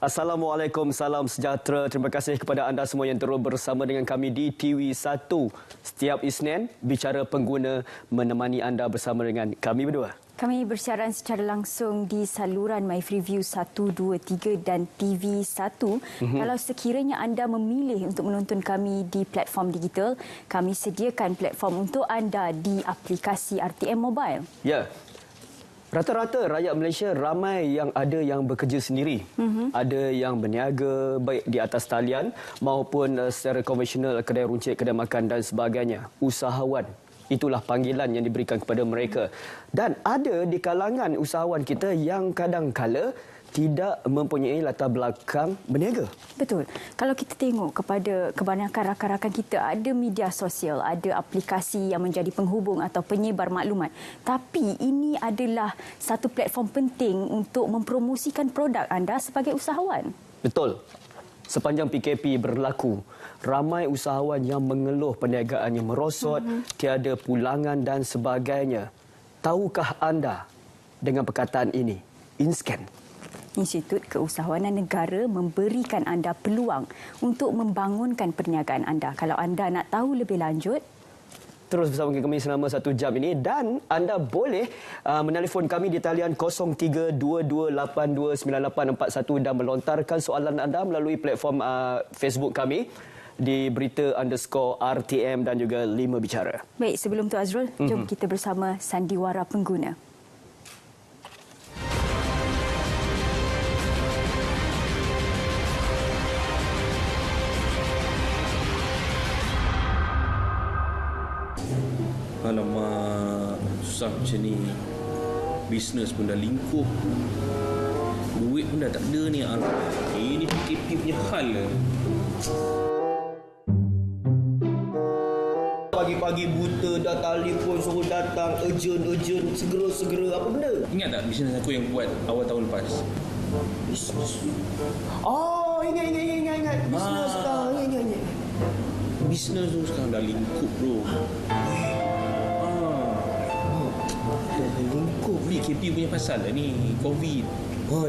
Assalamualaikum, salam sejahtera. Terima kasih kepada anda semua yang terus bersama dengan kami di TV1. Setiap Isnin, Bicara Pengguna menemani anda bersama dengan kami berdua. Kami bersiaran secara langsung di saluran MyFreeview 1, 2, 3 dan TV1. Kalau sekiranya anda memilih untuk menonton kami di platform digital, kami sediakan platform untuk anda di aplikasi RTM Mobile. Ya. Rata-rata rakyat Malaysia ramai yang ada yang bekerja sendiri. Ada yang berniaga baik di atas talian maupun secara konvensional, kedai runcit, kedai makan dan sebagainya. Usahawan. Itulah panggilan yang diberikan kepada mereka. Dan ada di kalangan usahawan kita yang kadang-kala tidak mempunyai latar belakang berniaga. Betul. Kalau kita tengok kepada kebanyakan rakan-rakan kita, ada media sosial, ada aplikasi yang menjadi penghubung atau penyebar maklumat. Tapi ini adalah satu platform penting untuk mempromosikan produk anda sebagai usahawan. Betul. Sepanjang PKP berlaku, ramai usahawan yang mengeluh perniagaannya merosot, tiada pulangan dan sebagainya. Tahukah anda dengan perkataan ini? InScan. Institut Keusahawanan Negara memberikan anda peluang untuk membangunkan perniagaan anda. Kalau anda nak tahu lebih lanjut, terus bersama kami selama 1 jam ini dan anda boleh menelefon kami di talian 0322829841 dan melontarkan soalan anda melalui platform Facebook kami di berita_RTM dan juga 5 Bicara. Baik, sebelum tu Azrul, jom kita bersama Sandiwara Pengguna. Alamak, susah macam ni. Bisnes pun dah lingkup. Duit pun dah tak ada ni. Ini PKP punya hal lah. Pagi-pagi buta dah telefon suruh datang, urgent, segera. Apa benda? Ingat tak bisnes aku yang buat awal tahun lepas? Bisnes. Oh, ingat. Bisnes kau, ingat. Bisnes tu sekarang dah lingkup, bro. Lingkup. PKP punya pasal lah ni, COVID.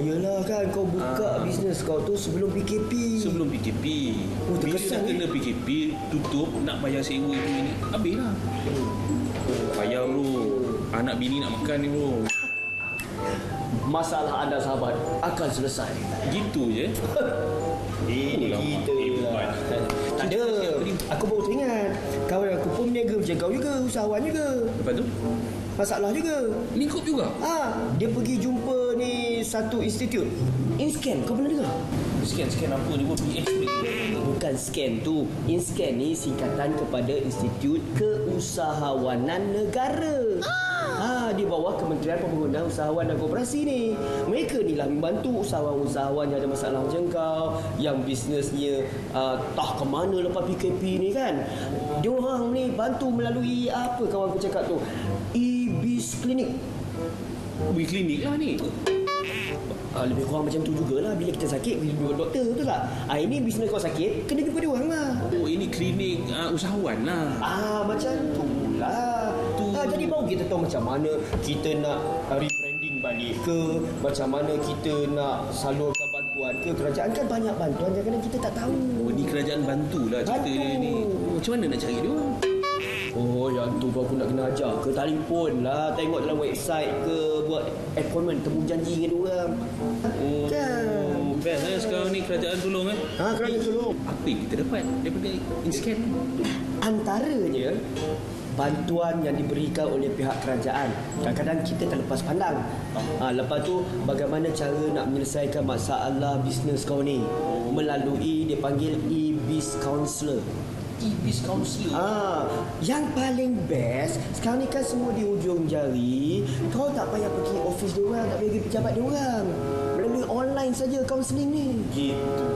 Yelah kan, kau buka bisnes kau tu sebelum PKP. Sebelum PKP. Bila dah kena PKP, tutup, nak bayar sewa tu ini, habis lah. Payah, bro. Anak bini nak makan ni, bro. Masalah anda sahabat akan selesai. Gitu je. Ini kita lah. Tak ada. Aku baru teringat. Kawan aku pun berniaga macam kau juga, usahawan juga. Lepas tu? Masalah juga. Lingkup juga? Dia pergi jumpa ni satu institut. InScan, kau pernah dengar? Scan apa ni, bro? Bukan scan tu. InScan ni singkatan kepada Institut Keusahawanan Negara. Di bawah Kementerian Pembangunan Usahawan dan Koperasi ni. Mereka ni lah membantu usahawan-usahawan yang ada masalah macam kau, yang bisnesnya tak ke mana lepas PKP ni kan. Diorang ni bantu melalui apa kawan aku cakap tu? E-Biz Clinic. Klinik lah ni. Lebih kurang macam tu jugalah. Bila kita sakit, pergi jumpa doktor, betul tak? Ini bisnes kau sakit, kena jumpa dia orang lah. Oh, ini klinik usahawan lah. Macam tu lah. Jadi baru kita tahu macam mana kita nak rebranding balik ke, macam mana kita nak salurkan bantuan ke. Kerajaan kan banyak bantuan, kadang-kadang kita tak tahu. Oh, ni kerajaan bantulah cerita dia ni. Macam mana nak cari dia orang? Yang tu aku nak kena ajar ke telefon lah, tengok dalam website ke, buat appointment, temu janji dengan dia orang. Best sekarang ni kerajaan tolong Kerajaan tolong. Apa yang kita dapat daripada InScan? Antaranya bantuan yang diberikan oleh pihak kerajaan. Kadang-kadang kita terlepas pandang. Lepas tu bagaimana cara nak menyelesaikan masalah bisnes kau ni melalui dia panggil e-biz counselor. E-biz counselor. Yang paling best sekarang ni kan semua di ujung jari. Kau tak payah pergi office dia orang, tak payah pergi pejabat dia orang. Melalui online saja counselling ni. Gitu.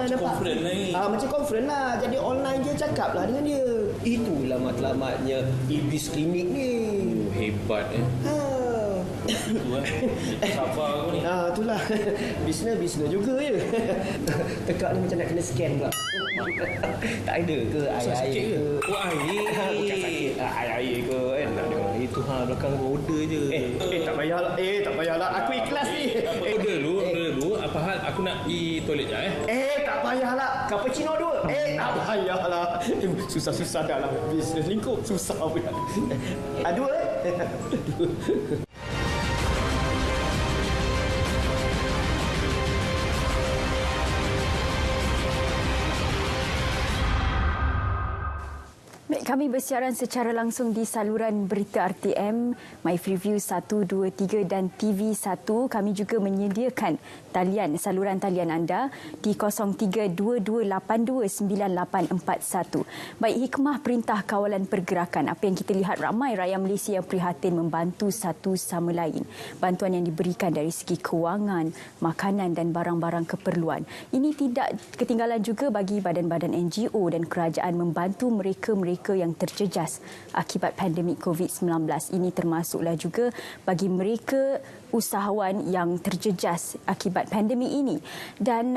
Conference lah ni. Macam conference lah. Jadi online je cakap lah dengan dia. Itulah matlamatnya e-biz klinik ni. Hebat hebat Itu sabar kau ni. Itulah. Bisnes juga je. Tekak ni macam nak kena scan pula. Tak ada ke air-air ke? Oh, air. Bukan sakit. Air-air ke kan? Nak dengar Itu belakang order je. tak payahlah. Tak payahlah. Aku ikhlas ni. Order dulu. Apa hal? Aku nak pergi toilet je Tak payahlah. Cappuccino 2. Tak payahlah. Susah-susah dah lah. Bisnes lingkup. Susah pula. 2. Kami bersiaran secara langsung di saluran berita RTM, MyFreeView 1, 2, 3 dan TV1. Kami juga menyediakan saluran talian anda di 0322829841. Baik, hikmah Perintah Kawalan Pergerakan. Apa yang kita lihat, ramai rakyat Malaysia yang prihatin membantu satu sama lain. Bantuan yang diberikan dari segi kewangan, makanan dan barang-barang keperluan. Ini tidak ketinggalan juga bagi badan-badan NGO dan kerajaan membantu mereka yang terjejas akibat pandemik COVID-19. Ini termasuklah juga bagi mereka usahawan yang terjejas akibat pandemik ini. Dan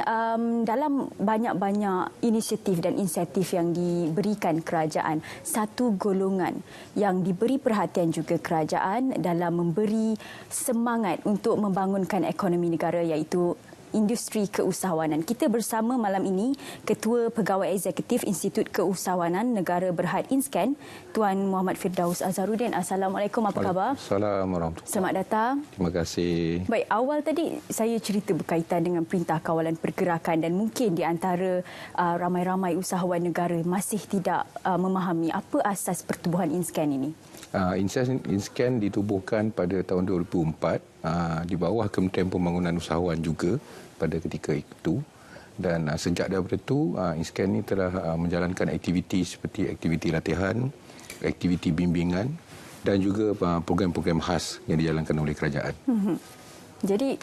dalam banyak-banyak inisiatif dan insentif yang diberikan kerajaan, satu golongan yang diberi perhatian juga kerajaan dalam memberi semangat untuk membangunkan ekonomi negara, iaitu industri keusahawanan. Kita bersama malam ini Ketua Pegawai Eksekutif Institut Keusahawanan Negara Berhad InScan, Tuan Muhammad Firdaus Azharuddin. Assalamualaikum, apa khabar? Assalamualaikum. Selamat datang. Terima kasih. Baik, awal tadi saya cerita berkaitan dengan Perintah Kawalan Pergerakan dan mungkin di antara ramai-ramai usahawan negara masih tidak memahami apa asas pertubuhan InScan ini. InScan ditubuhkan pada tahun 2004 di bawah Kementerian Pembangunan Usahawan juga pada ketika itu, dan sejak daripada itu InScan ini telah menjalankan aktiviti seperti aktiviti latihan, aktiviti bimbingan dan juga program-program khas yang dijalankan oleh kerajaan. Jadi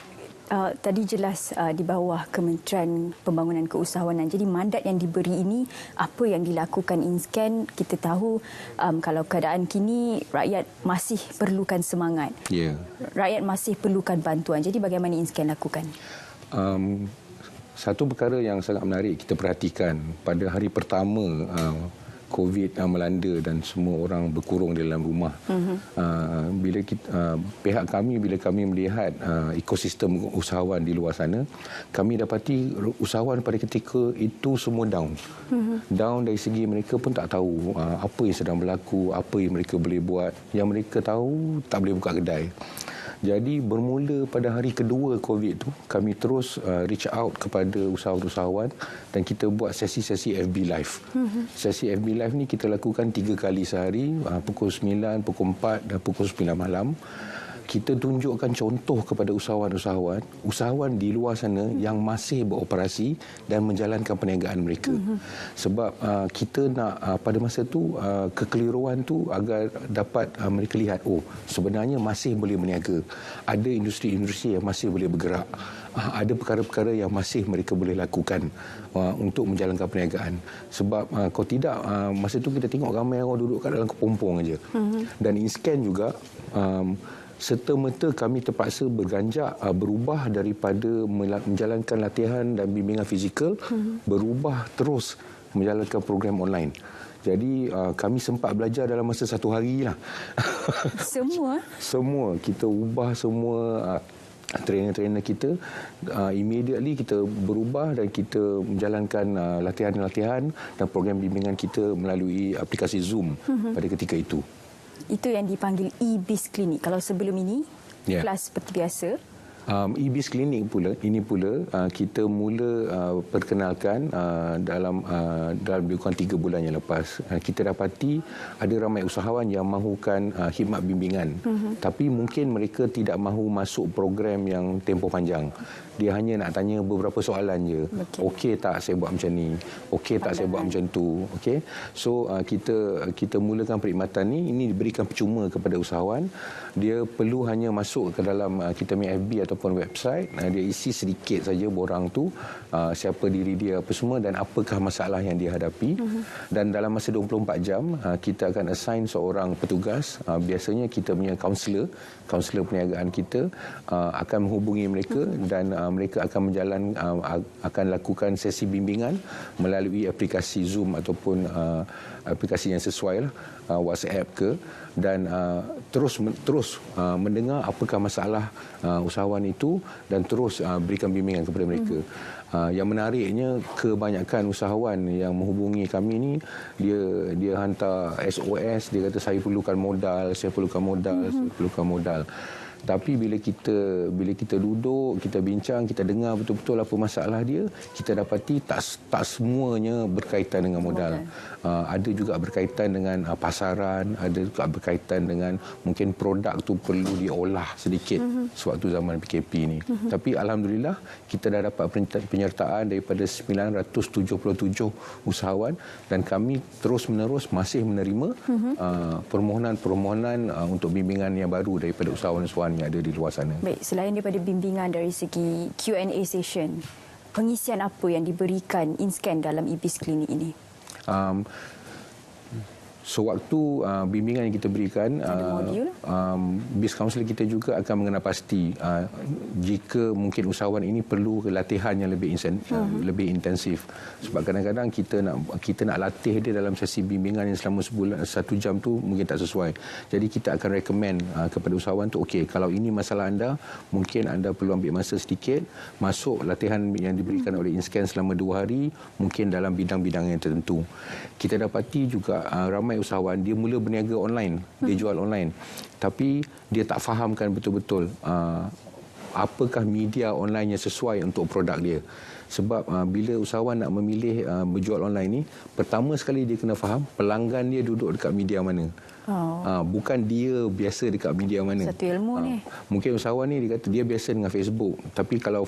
tadi jelas di bawah Kementerian Pembangunan Keusahawanan. Jadi mandat yang diberi ini, apa yang dilakukan InScan, kita tahu kalau keadaan kini rakyat masih perlukan semangat. Rakyat masih perlukan bantuan. Jadi bagaimana InScan lakukan? Satu perkara yang sangat menarik kita perhatikan pada hari pertama COVID melanda dan semua orang berkurung di dalam rumah. Bila pihak kami, bila kami melihat ekosistem usahawan di luar sana, kami dapati usahawan pada ketika itu semua down. Down dari segi mereka pun tak tahu apa yang sedang berlaku, apa yang mereka boleh buat. Yang mereka tahu tak boleh buka kedai. Jadi bermula pada hari kedua COVID tu, kami terus reach out kepada usahawan-usahawan dan kita buat sesi-sesi FB Live. Sesi FB Live ni kita lakukan 3 kali sehari, pukul 9, pukul 4 dan pukul 9 malam. Kita tunjukkan contoh kepada usahawan di luar sana yang masih beroperasi dan menjalankan perniagaan mereka. Sebab kita nak pada masa tu kekeliruan tu agar dapat mereka lihat, sebenarnya masih boleh berniaga. Ada industri-industri yang masih boleh bergerak. Ada perkara-perkara yang masih mereka boleh lakukan untuk menjalankan perniagaan. Sebab kalau tidak, masa tu kita tengok ramai orang duduk kat dalam kepompong aja. Dan InScan juga serta-merta kami terpaksa berubah daripada menjalankan latihan dan bimbingan fizikal, berubah terus menjalankan program online. Jadi kami sempat belajar dalam masa 1 hari lah. Semua kita ubah semua. Trainer-trainer kita immediately kita berubah dan kita menjalankan latihan-latihan dan program bimbingan kita melalui aplikasi Zoom pada ketika itu. Itu yang dipanggil e-biz clinic. Kalau sebelum ini kelas seperti biasa. e-biz clinic ini pula kita mula perkenalkan dalam lebih kurang 3 bulan yang lepas. Kita dapati ada ramai usahawan yang mahukan khidmat bimbingan, tapi mungkin mereka tidak mahu masuk program yang tempoh panjang. Dia hanya nak tanya beberapa soalan je. Okey tak saya buat macam ni? Okey tak saya buat macam tu? Okey. So kita mulakan perkhidmatan ni, ini diberikan percuma kepada usahawan. Dia perlu hanya masuk ke dalam kita punya FB atau ataupun website, dia isi sedikit saja borang tu, siapa diri dia apa semua dan apakah masalah yang dia hadapi. Dan dalam masa 24 jam kita akan assign seorang petugas, biasanya kita punya kaunselor perniagaan kita akan menghubungi mereka dan mereka akan akan lakukan sesi bimbingan melalui aplikasi Zoom ataupun aplikasi yang sesuai lah, WhatsApp ke, dan terus mendengar apakah masalah usahawan itu dan terus berikan bimbingan kepada mereka. Yang menariknya, kebanyakan usahawan yang menghubungi kami ni, dia hantar SOS, dia kata saya perlukan modal. Tapi bila kita duduk, kita bincang, kita dengar betul-betul apa masalah dia, kita dapati tak semuanya berkaitan dengan modal. Ada juga berkaitan dengan pasaran, ada juga berkaitan dengan mungkin produk tu perlu diolah sedikit sewaktu zaman PKP ni. Tapi alhamdulillah kita dah dapat penyertaan daripada 977 usahawan dan kami terus-menerus masih menerima permohonan untuk bimbingan yang baru daripada usahawan-usahawan yang ada di luar sana. Baik, selain daripada bimbingan dari segi Q&A session, pengisian apa yang diberikan InScan dalam eBiz Clinic ini? Sewaktu bimbingan yang kita berikan, Biz Counselor kita juga akan mengenal pasti jika mungkin usahawan ini perlu latihan yang lebih intensif. Sebab kadang-kadang kita nak latih dia dalam sesi bimbingan yang selama 1 jam tu mungkin tak sesuai. Jadi kita akan recommend kepada usahawan tu, okey, kalau ini masalah anda, mungkin anda perlu ambil masa sedikit, masuk latihan yang diberikan oleh InScan selama 2 hari, mungkin dalam bidang-bidang yang tertentu. Kita dapati juga ramai usahawan dia mula berniaga online, dia jual online, tapi dia tak fahamkan betul-betul apakah media online yang sesuai untuk produk dia. Sebab bila usahawan nak memilih berjual online ni, pertama sekali dia kena faham pelanggan dia duduk dekat media mana. Bukan dia biasa dekat media mana. Satu ilmu ni. Mungkin usahawan ni dia kata dia biasa dengan Facebook, tapi kalau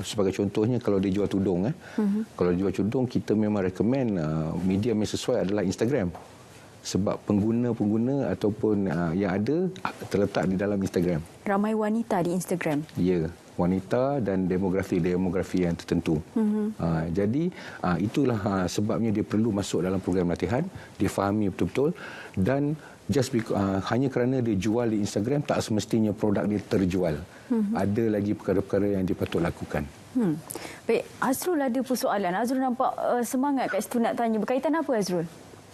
sebagai contohnya kalau dia jual tudung kalau dia jual tudung, kita memang recommend media yang sesuai adalah Instagram. Sebab pengguna-pengguna ataupun yang ada terletak di dalam Instagram. Ramai wanita di Instagram. Ya, wanita dan demografi yang tertentu. Jadi itulah sebabnya dia perlu masuk dalam program latihan, dia fahami betul-betul, dan hanya kerana dia jual di Instagram tak semestinya produk dia terjual. Ada lagi perkara-perkara yang dia patut lakukan. Baik, Azrul ada persoalan. Azrul nampak semangat kat situ nak tanya. Berkaitan apa, Azrul?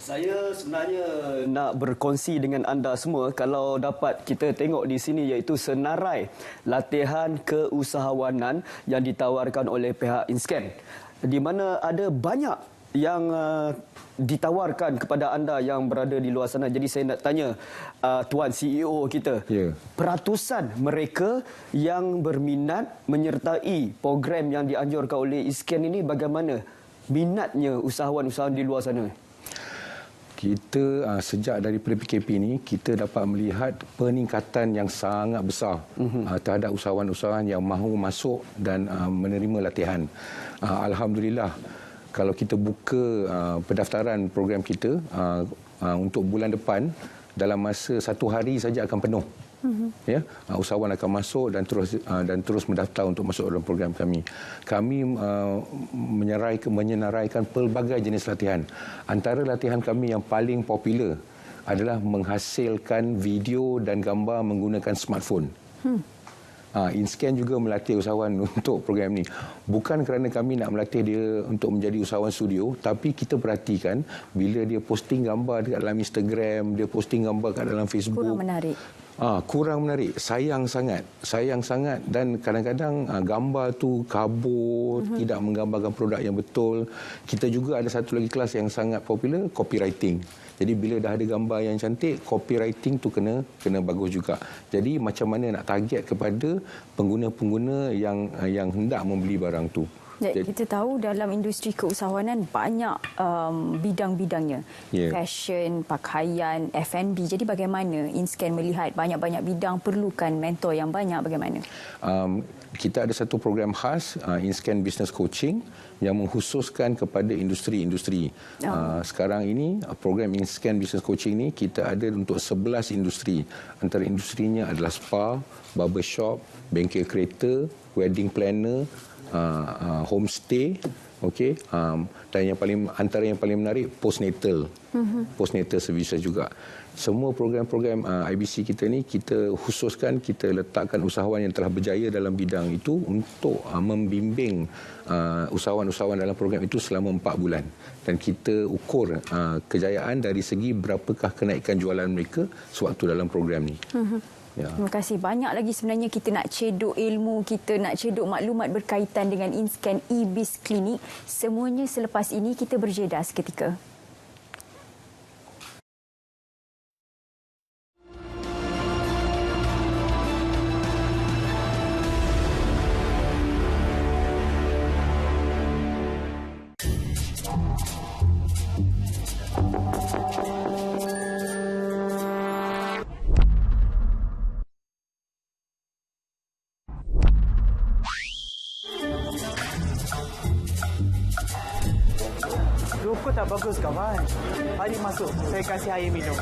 Saya sebenarnya nak berkongsi dengan anda semua, kalau dapat kita tengok di sini, iaitu senarai latihan keusahawanan yang ditawarkan oleh pihak InScan, di mana ada banyak yang ditawarkan kepada anda yang berada di luar sana. Jadi saya nak tanya Tuan CEO kita, peratusan mereka yang berminat menyertai program yang dianjurkan oleh InScan ini, bagaimana minatnya usahawan-usahawan di luar sana? Kita sejak daripada PKP ini, kita dapat melihat peningkatan yang sangat besar terhadap usahawan-usahawan yang mahu masuk dan menerima latihan. Alhamdulillah, kalau kita buka pendaftaran program kita untuk bulan depan, dalam masa 1 hari saja akan penuh. Usahawan akan masuk dan terus mendaftar untuk masuk dalam program kami. Kami menyenaraikan pelbagai jenis latihan. Antara latihan kami yang paling popular adalah menghasilkan video dan gambar menggunakan smartphone. InScan juga melatih usahawan untuk program ni. Bukan kerana kami nak melatih dia untuk menjadi usahawan studio, tapi kita perhatikan bila dia posting gambar dekat dalam Instagram, dia posting gambar kat dalam Facebook, kurang menarik. Sayang sangat dan kadang-kadang gambar tu kabur, tidak menggambarkan produk yang betul. Kita juga ada satu lagi kelas yang sangat popular, copywriting. Jadi bila dah ada gambar yang cantik, copywriting tu kena bagus juga. Jadi macam mana nak target kepada pengguna-pengguna yang hendak membeli barang tu. Kita tahu dalam industri keusahawanan banyak bidang-bidangnya. Fashion, pakaian, F&B. Jadi bagaimana InScan melihat banyak-banyak bidang perlukan mentor yang banyak, bagaimana? Kita ada satu program khas, InScan Business Coaching, yang mengkhususkan kepada industri-industri. Sekarang ini program InScan Business Coaching ini kita ada untuk 11 industri. Antara industrinya adalah spa, barbershop, bengkel kereta, wedding planner, homestay, okey, dan antara yang paling menarik postnatal, postnatal services juga. Semua program-program IBC kita ni kita khususkan, kita letakkan usahawan yang telah berjaya dalam bidang itu untuk membimbing usahawan-usahawan dalam program itu selama 4 bulan, dan kita ukur kejayaan dari segi berapakah kenaikan jualan mereka sewaktu dalam program ni. Ya. Terima kasih. Banyak lagi sebenarnya kita nak cedok ilmu, kita nak cedok maklumat berkaitan dengan InScan eBiz Clinic. Semuanya selepas ini. Kita berjeda seketika. Rokok tak bagus kawan. Mari masuk, saya kasih air minum.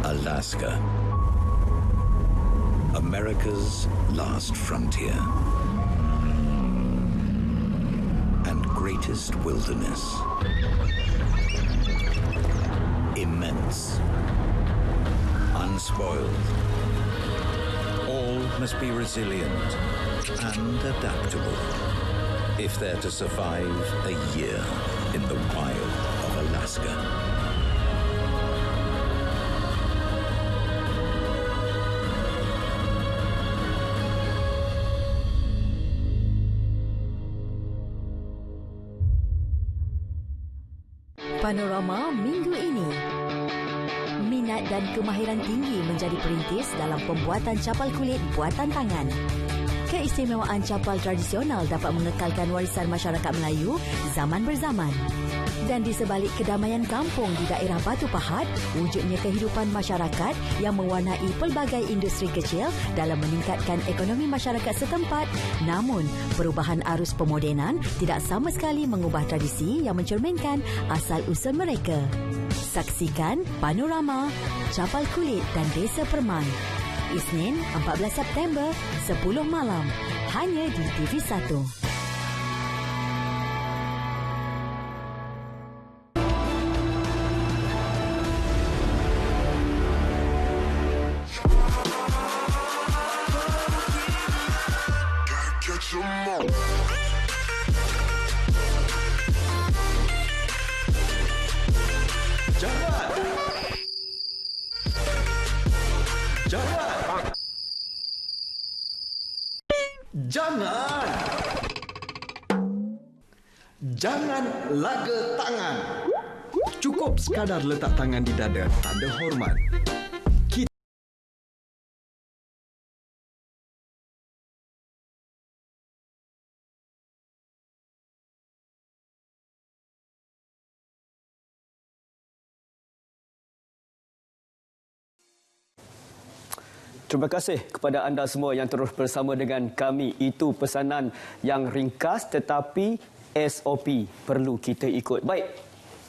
Alaska, America's last frontier and greatest wilderness. Immense, unspoiled. All must be resilient and adaptable if they're to survive a year in the wild of Alaska. Panorama minggu ini. Minat dan kemahiran tinggi menjadi perintis dalam pembuatan capal kulit buatan tangan. Keistimewaan capal tradisional dapat mengekalkan warisan masyarakat Melayu zaman berzaman. Dan di sebalik kedamaian kampung di daerah Batu Pahat, wujudnya kehidupan masyarakat yang mewarnai pelbagai industri kecil dalam meningkatkan ekonomi masyarakat setempat. Namun, perubahan arus pemodenan tidak sama sekali mengubah tradisi yang mencerminkan asal-usul mereka. Saksikan Panorama, Capal Kulit dan Desa Permai. Isnin, 14 September, 10 malam. Hanya di TV1. Jangan laga tangan. Cukup sekadar letak tangan di dada, tanda hormat. Terima kasih kepada anda semua yang terus bersama dengan kami. Itu pesanan yang ringkas tetapi SOP perlu kita ikut. Baik,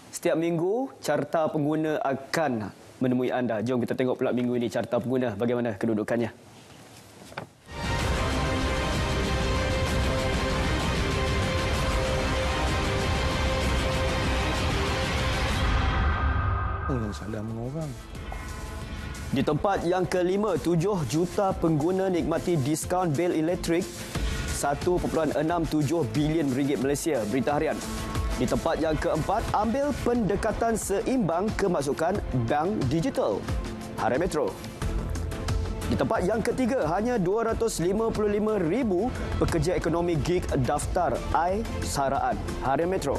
setiap minggu carta pengguna akan menemui anda. Jom kita tengok pula minggu ini carta pengguna bagaimana kedudukannya. Salah mengorang. Di tempat yang kelima, 7 juta pengguna nikmati diskaun bil elektrik 1.67 bilion ringgit Malaysia. Berita harian. Di tempat yang keempat, ambil pendekatan seimbang kemasukan bank digital. Harian Metro. Di tempat yang ketiga, hanya 255,000 pekerja ekonomi gig daftar I-Saraan Harian Metro.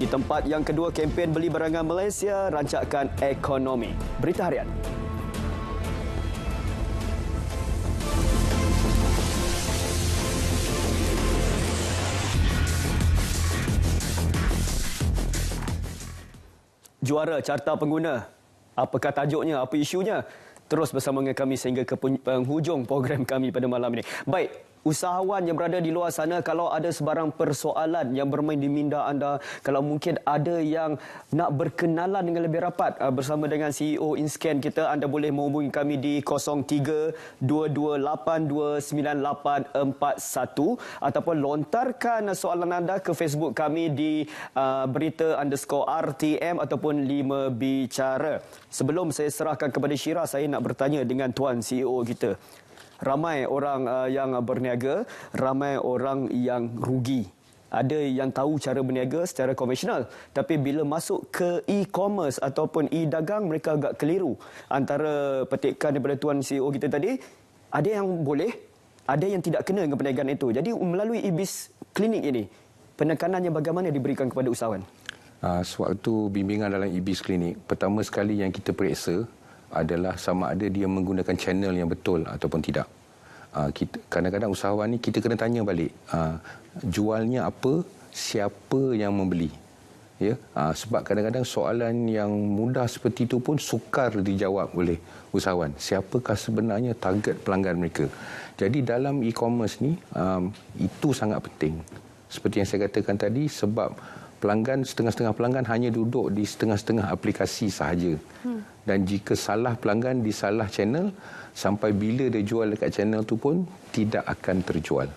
Di tempat yang kedua, kempen beli barangan Malaysia rancakan ekonomi. Berita harian. Juara carta pengguna. Apakah tajuknya? Apa isunya? Terus bersama dengan kami sehingga ke penghujung program kami pada malam ini. Baik, usahawan yang berada di luar sana, kalau ada sebarang persoalan yang bermain di minda anda, kalau mungkin ada yang nak berkenalan dengan lebih rapat bersama dengan CEO InScan kita, anda boleh menghubungi kami di 0322829841 ataupun lontarkan soalan anda ke Facebook kami di berita_RTM ataupun 5 Bicara. Sebelum saya serahkan kepada Syira, saya nak bertanya dengan Tuan CEO kita. Ramai orang yang berniaga, ramai orang yang rugi. Ada yang tahu cara berniaga secara konvensional, tapi bila masuk ke e-commerce ataupun e-dagang, mereka agak keliru. Antara petikan daripada Tuan CEO kita tadi, ada yang boleh, ada yang tidak kena dengan perniagaan itu. Jadi melalui e-biz klinik ini, penekanannya bagaimana diberikan kepada usahawan? Sewaktu bimbingan dalam e-biz klinik, pertama sekali yang kita periksa adalah sama ada dia menggunakan channel yang betul ataupun tidak. Kadang-kadang usahawan ni kita kena tanya balik, jualnya apa, siapa yang membeli. Ya, sebab kadang-kadang soalan yang mudah seperti itu pun sukar dijawab oleh usahawan. Siapakah sebenarnya target pelanggan mereka? Jadi dalam e-commerce ni, itu sangat penting. Seperti yang saya katakan tadi, sebab pelanggan, setengah-setengah pelanggan hanya duduk di setengah-setengah aplikasi sahaja. Dan jika salah pelanggan di salah channel, sampai bila dia jual dekat channel tu pun tidak akan terjual.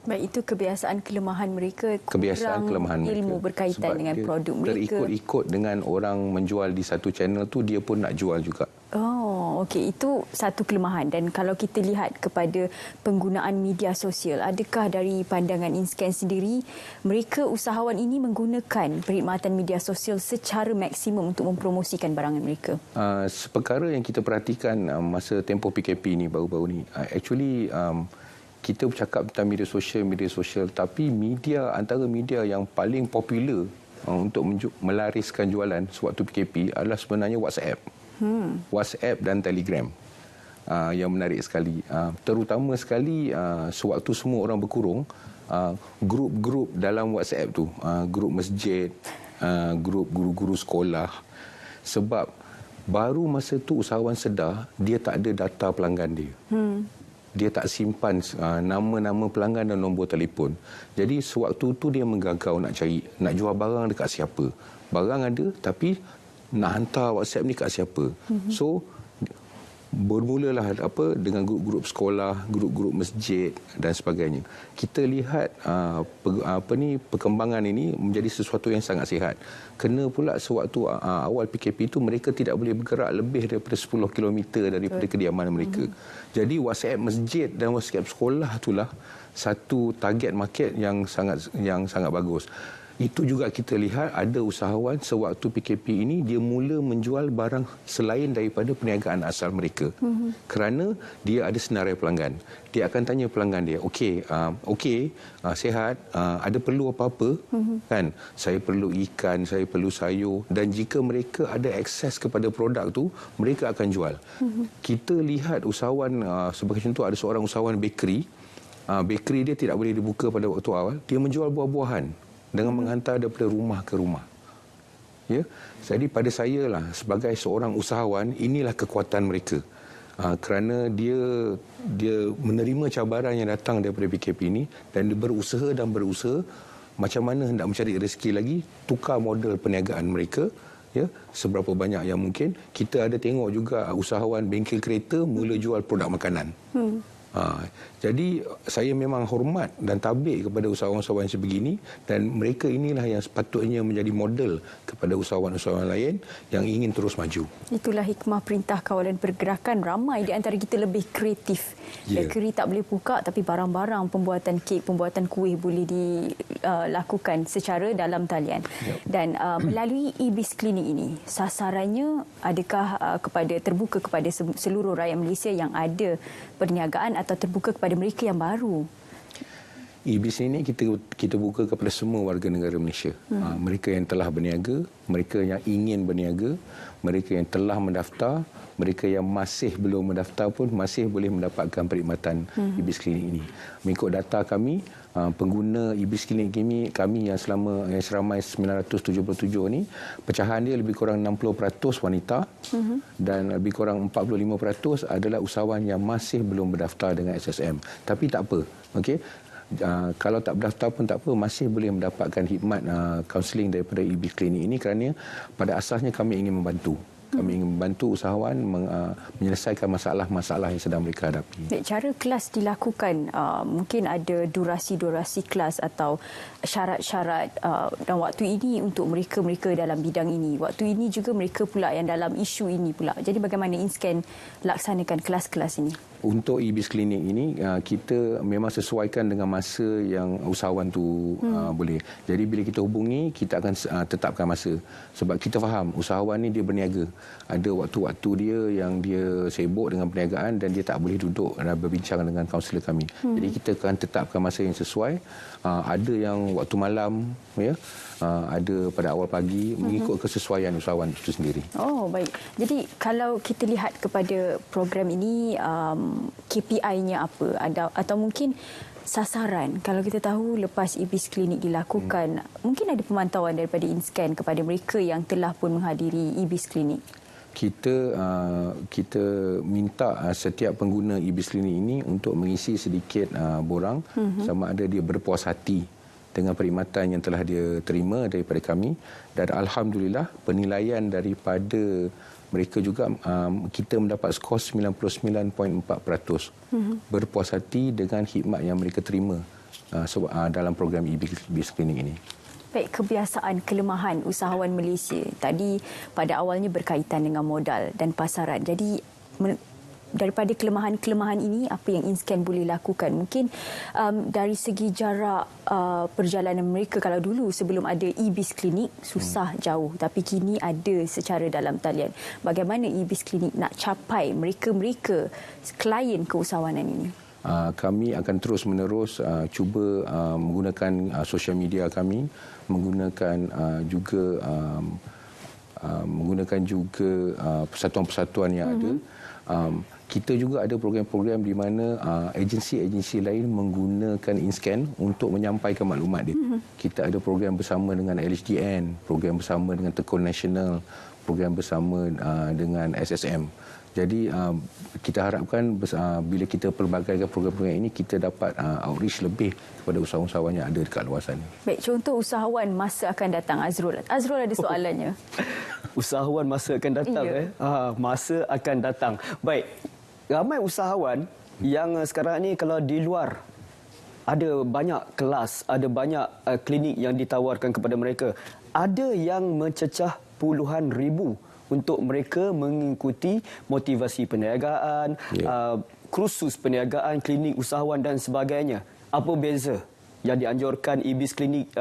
Baik, itu kebiasaan kelemahan mereka. Kebiasaan kelemahan mereka. Ilmu berkaitan sebab dengan produk mereka. Terikut-ikut dengan orang menjual di satu channel tu, dia pun nak jual juga. Oh, okey. Itu satu kelemahan. Dan kalau kita lihat kepada penggunaan media sosial, adakah dari pandangan InScan sendiri, mereka usahawan ini menggunakan perkhidmatan media sosial secara maksimum untuk mempromosikan barangan mereka? Perkara yang kita perhatikan masa tempoh PKP ni baru-baru ni, actually kita bercakap tentang media sosial, tapi antara media yang paling popular untuk melariskan jualan sewaktu PKP adalah sebenarnya WhatsApp. WhatsApp dan Telegram. Yang menarik sekali. Terutama sekali sewaktu semua orang berkurung, grup-grup dalam WhatsApp tu, grup masjid, grup guru-guru sekolah. Sebab baru masa tu usahawan sedar dia tak ada data pelanggan dia. Dia tak simpan nama-nama pelanggan dan nombor telefon. Jadi sewaktu tu dia menggagau nak cari, nak jual barang dekat siapa. Barang ada tapi nak hantar WhatsApp ni kat siapa. So bermulalah dengan grup-grup sekolah, grup-grup masjid dan sebagainya. Kita lihat perkembangan ini menjadi sesuatu yang sangat sihat. Kena pula sewaktu awal PKP itu mereka tidak boleh bergerak lebih daripada 10 km daripada kediaman mereka. Jadi WhatsApp masjid dan WhatsApp sekolah itulah satu target market yang sangat bagus. Itu juga kita lihat ada usahawan sewaktu PKP ini dia mula menjual barang selain daripada perniagaan asal mereka. Kerana dia ada senarai pelanggan. Dia akan tanya pelanggan dia, okey, sihat, ada perlu apa-apa? Kan? Saya perlu ikan, saya perlu sayur. Dan jika mereka ada akses kepada produk tu, mereka akan jual. Kita lihat usahawan, sebagai contoh ada seorang usahawan bakery. Bakery dia tidak boleh dibuka pada waktu awal. Dia menjual buah-buahan dengan menghantar daripada rumah ke rumah. Ya, jadi pada saya lah sebagai seorang usahawan, inilah kekuatan mereka. Kerana dia menerima cabaran yang datang daripada PKP ini dan dia berusaha macam mana hendak mencari rezeki lagi, tukar model perniagaan mereka, ya, seberapa banyak yang mungkin. Kita ada tengok juga usahawan bengkel kereta mula jual produk makanan. Jadi saya memang hormat dan tabik kepada usahawan-usahawan sebegini, dan mereka inilah yang sepatutnya menjadi model kepada usahawan-usahawan lain yang ingin terus maju. Itulah hikmah Perintah Kawalan Pergerakan. Ramai di antara kita lebih kreatif. Bakery tak boleh buka, tapi barang-barang pembuatan kek, pembuatan kuih boleh dilakukan secara dalam talian. Dan melalui e-biz klinik ini, sasarannya adakah terbuka kepada seluruh rakyat Malaysia yang ada perniagaan atau terbuka kepada mereka yang baru? e-biz ini kita buka kepada semua warga negara Malaysia. Mereka yang telah berniaga, mereka yang ingin berniaga, mereka yang telah mendaftar, mereka yang masih belum mendaftar pun masih boleh mendapatkan perkhidmatan e-biz klinik ini. Mengikut data kami, pengguna e-biz klinik kami yang seramai 977 ni, pecahan dia lebih kurang 60% wanita dan lebih kurang 45% adalah usahawan yang masih belum berdaftar dengan SSM. Tapi tak apa, okey. Kalau tak berdaftar pun tak apa, masih boleh mendapatkan khidmat kaunseling daripada e-biz klinik ini, kerana pada asasnya kami ingin membantu. Kami ingin membantu usahawan menyelesaikan masalah-masalah yang sedang mereka hadapi. Baik, cara kelas dilakukan, mungkin ada durasi-durasi kelas atau syarat-syarat dan waktu ini untuk mereka-mereka dalam bidang ini. Waktu ini juga mereka pula yang dalam isu ini pula. Jadi bagaimana InScan laksanakan kelas-kelas ini? Untuk e-biz klinik ini, kita memang sesuaikan dengan masa yang usahawan tu boleh. Jadi bila kita hubungi, kita akan tetapkan masa. Sebab kita faham usahawan ni dia berniaga. Ada waktu-waktu dia yang dia sibuk dengan perniagaan dan dia tak boleh duduk dan berbincang dengan kaunselor kami. Jadi kita akan tetapkan masa yang sesuai. Ada yang waktu malam, ada pada awal pagi, mengikut kesesuaian usahawan itu sendiri. Oh, baik. Jadi kalau kita lihat kepada program ini, KPI-nya apa? Atau mungkin sasaran, kalau kita tahu lepas e-biz klinik dilakukan, mungkin ada pemantauan daripada InScan kepada mereka yang telah pun menghadiri e-biz klinik? Kita minta setiap pengguna e-biz klinik ini untuk mengisi sedikit borang sama ada dia berpuas hati dengan perkhidmatan yang telah dia terima daripada kami, dan alhamdulillah penilaian daripada mereka juga kita mendapat skor 99.4%. Berpuas hati dengan khidmat yang mereka terima dalam program e-biz klinik ini. Baik, kebiasaan kelemahan usahawan Malaysia tadi pada awalnya berkaitan dengan modal dan pasaran. Jadi daripada kelemahan-kelemahan ini, apa yang InScan boleh lakukan? Mungkin dari segi jarak perjalanan mereka, kalau dulu sebelum ada e-biz klinik susah jauh, tapi kini ada secara dalam talian. Bagaimana e-biz klinik nak capai mereka-mereka klien keusahawanan ini? Kami akan terus-menerus cuba menggunakan sosial media kami, menggunakan juga persatuan-persatuan yang ada. Kita juga ada program-program di mana agensi-agensi lain menggunakan InScan untuk menyampaikan maklumat dia. Kita ada program bersama dengan LHDN, program bersama dengan Tekun Nasional, program bersama dengan SSM. Jadi kita harapkan bila kita pelbagaikan program-program ini, kita dapat outreach lebih kepada usahawan-usahawan yang ada dekat luar sana. Baik, contoh usahawan masa akan datang, Azrul. Azrul ada soalannya. Usahawan masa akan datang. Masa akan datang. Baik, ramai usahawan yang sekarang ni kalau di luar ada banyak kelas, ada banyak klinik yang ditawarkan kepada mereka. Ada yang mencecah puluhan ribu untuk mereka mengikuti motivasi perniagaan, kursus perniagaan, klinik usahawan dan sebagainya. Apa beza yang dianjurkan e-biz klinik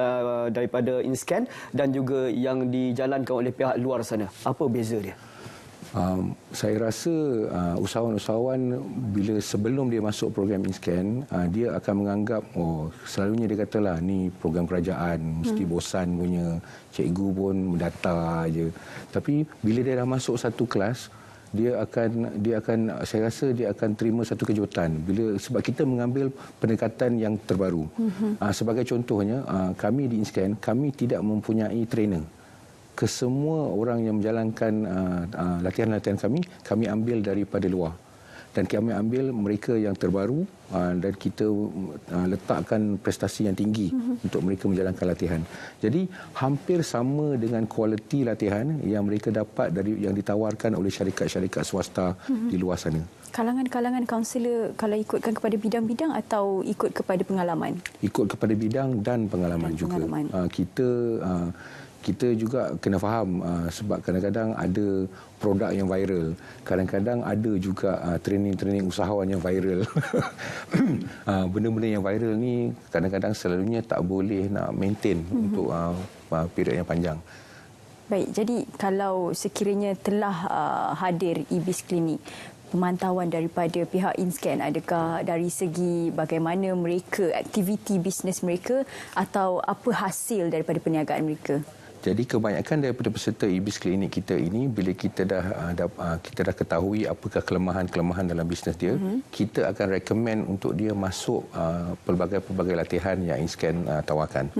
daripada InScan dan juga yang dijalankan oleh pihak luar sana? Apa beza dia? Saya rasa usahawan-usahawan bila sebelum dia masuk program InScan, dia akan menganggap, selalunya dia katalah ni program kerajaan, mesti bosan punya, cikgu pun mendata aje. Tapi bila dia dah masuk satu kelas, dia akan saya rasa dia akan terima satu kejutan sebab kita mengambil pendekatan yang terbaru. Sebagai contohnya, kami di InScan, kami tidak mempunyai trainer. Kesemua orang yang menjalankan latihan-latihan kami ambil daripada luar. Dan kami ambil mereka yang terbaru dan kita letakkan prestasi yang tinggi untuk mereka menjalankan latihan. Jadi hampir sama dengan kualiti latihan yang mereka dapat yang ditawarkan oleh syarikat-syarikat swasta di luar sana. Kalangan-kalangan kaunselor kalau ikutkan kepada bidang-bidang atau ikut kepada pengalaman? Ikut kepada bidang dan pengalaman juga. Kita juga kena faham sebab kadang-kadang ada produk yang viral. Kadang-kadang ada juga training-training usahawan yang viral. Benda-benda yang viral ni kadang-kadang selalunya tak boleh nak maintain untuk period yang panjang. Baik, jadi kalau sekiranya telah hadir Ibis Klinik, pemantauan daripada pihak InScan, adakah dari segi bagaimana mereka, aktiviti bisnes mereka atau apa hasil daripada perniagaan mereka? Jadi kebanyakan daripada peserta Ibis Klinik kita ini, bila kita dah ketahui apakah kelemahan-kelemahan dalam bisnes dia, kita akan recommend untuk dia masuk pelbagai-pelbagai latihan yang InScan tawarkan.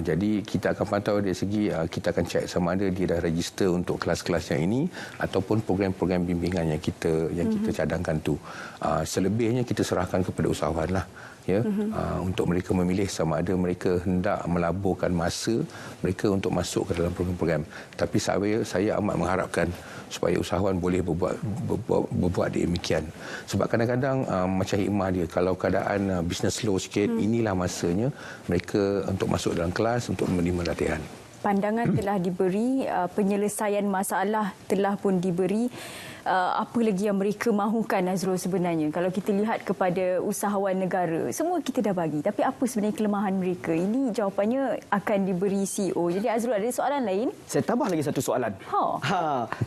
Jadi kita akan pantau dari segi, kita akan cek sama ada dia dah register untuk kelas-kelas yang ini ataupun program-program bimbingan yang kita cadangkan tu. Selebihnya kita serahkan kepada usahawan lah. Untuk mereka memilih sama ada mereka hendak melaburkan masa mereka untuk masuk ke dalam program-program. Tapi saya amat mengharapkan supaya usahawan boleh berbuat demikian. Sebab kadang-kadang macam hikmah dia, kalau keadaan bisnes slow sikit, inilah masanya mereka untuk masuk dalam kelas untuk menerima latihan. Pandangan telah diberi, penyelesaian masalah telah pun diberi. Apa lagi yang mereka mahukan, Azrul, sebenarnya? Kalau kita lihat kepada usahawan negara, semua kita dah bagi. Tapi apa sebenarnya kelemahan mereka? Ini jawapannya akan diberi CEO. Jadi Azrul, ada soalan lain? Saya tambah lagi satu soalan.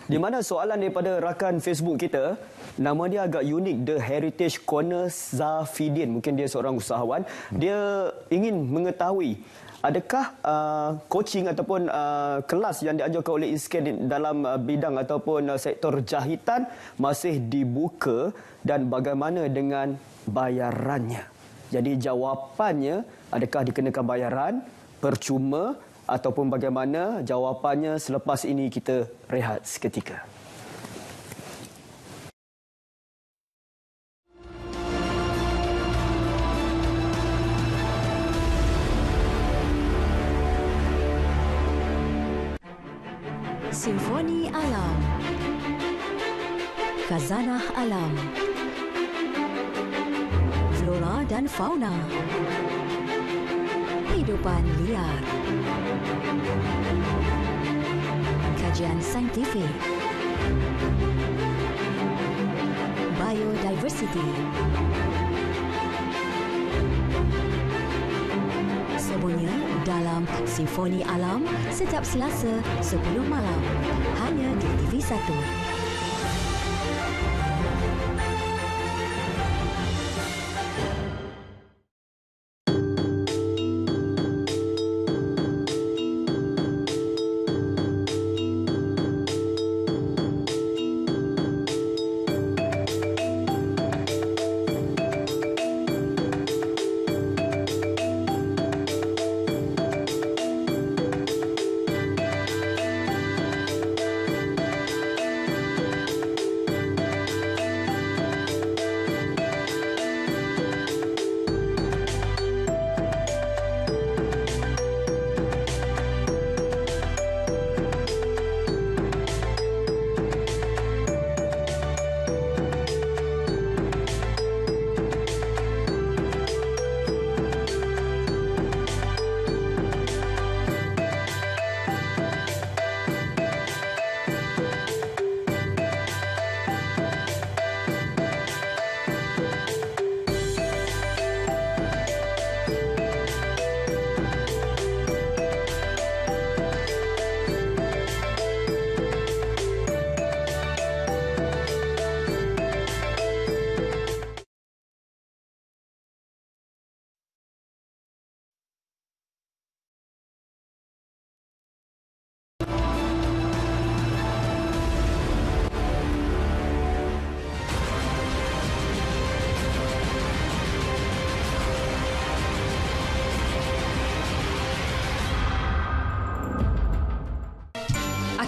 Di mana soalan daripada rakan Facebook kita, nama dia agak unik, The Heritage Corner Zafidin. Mungkin dia seorang usahawan. Dia ingin mengetahui, adakah coaching ataupun kelas yang diajarkan oleh InScan dalam bidang ataupun sektor jahitan masih dibuka dan bagaimana dengan bayarannya? Jadi jawapannya, adakah dikenakan bayaran, percuma ataupun bagaimana? Jawapannya selepas ini, kita rehat seketika. Simfoni Alam, Khazanah Alam, Flora dan Fauna, Hidupan Liar, Kajian Saintifik, Biodiversity. Semuanya dalam Simfoni Alam setiap Selasa 10 malam hanya di TV1.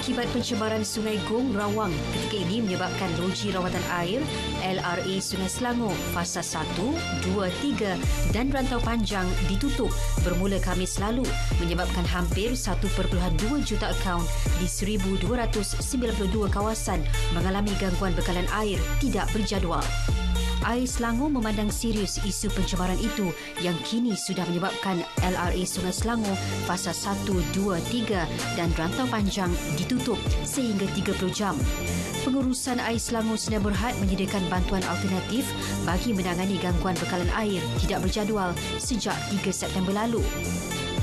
Akibat pencemaran Sungai Gong Rawang ketika ini menyebabkan loji rawatan air LRA Sungai Selangor fasa 1, 2, 3 dan Rantau Panjang ditutup bermula Khamis lalu menyebabkan hampir 1.2 juta akaun di 1,292 kawasan mengalami gangguan bekalan air tidak berjadual. Air Selangor memandang serius isu pencemaran itu yang kini sudah menyebabkan LRA Sungai Selangor fasa 1, 2, 3 dan Rantau Panjang ditutup sehingga 30 jam. Pengurusan Air Selangor Sdn Bhd menyediakan bantuan alternatif bagi menangani gangguan bekalan air tidak berjadual sejak 3 September lalu.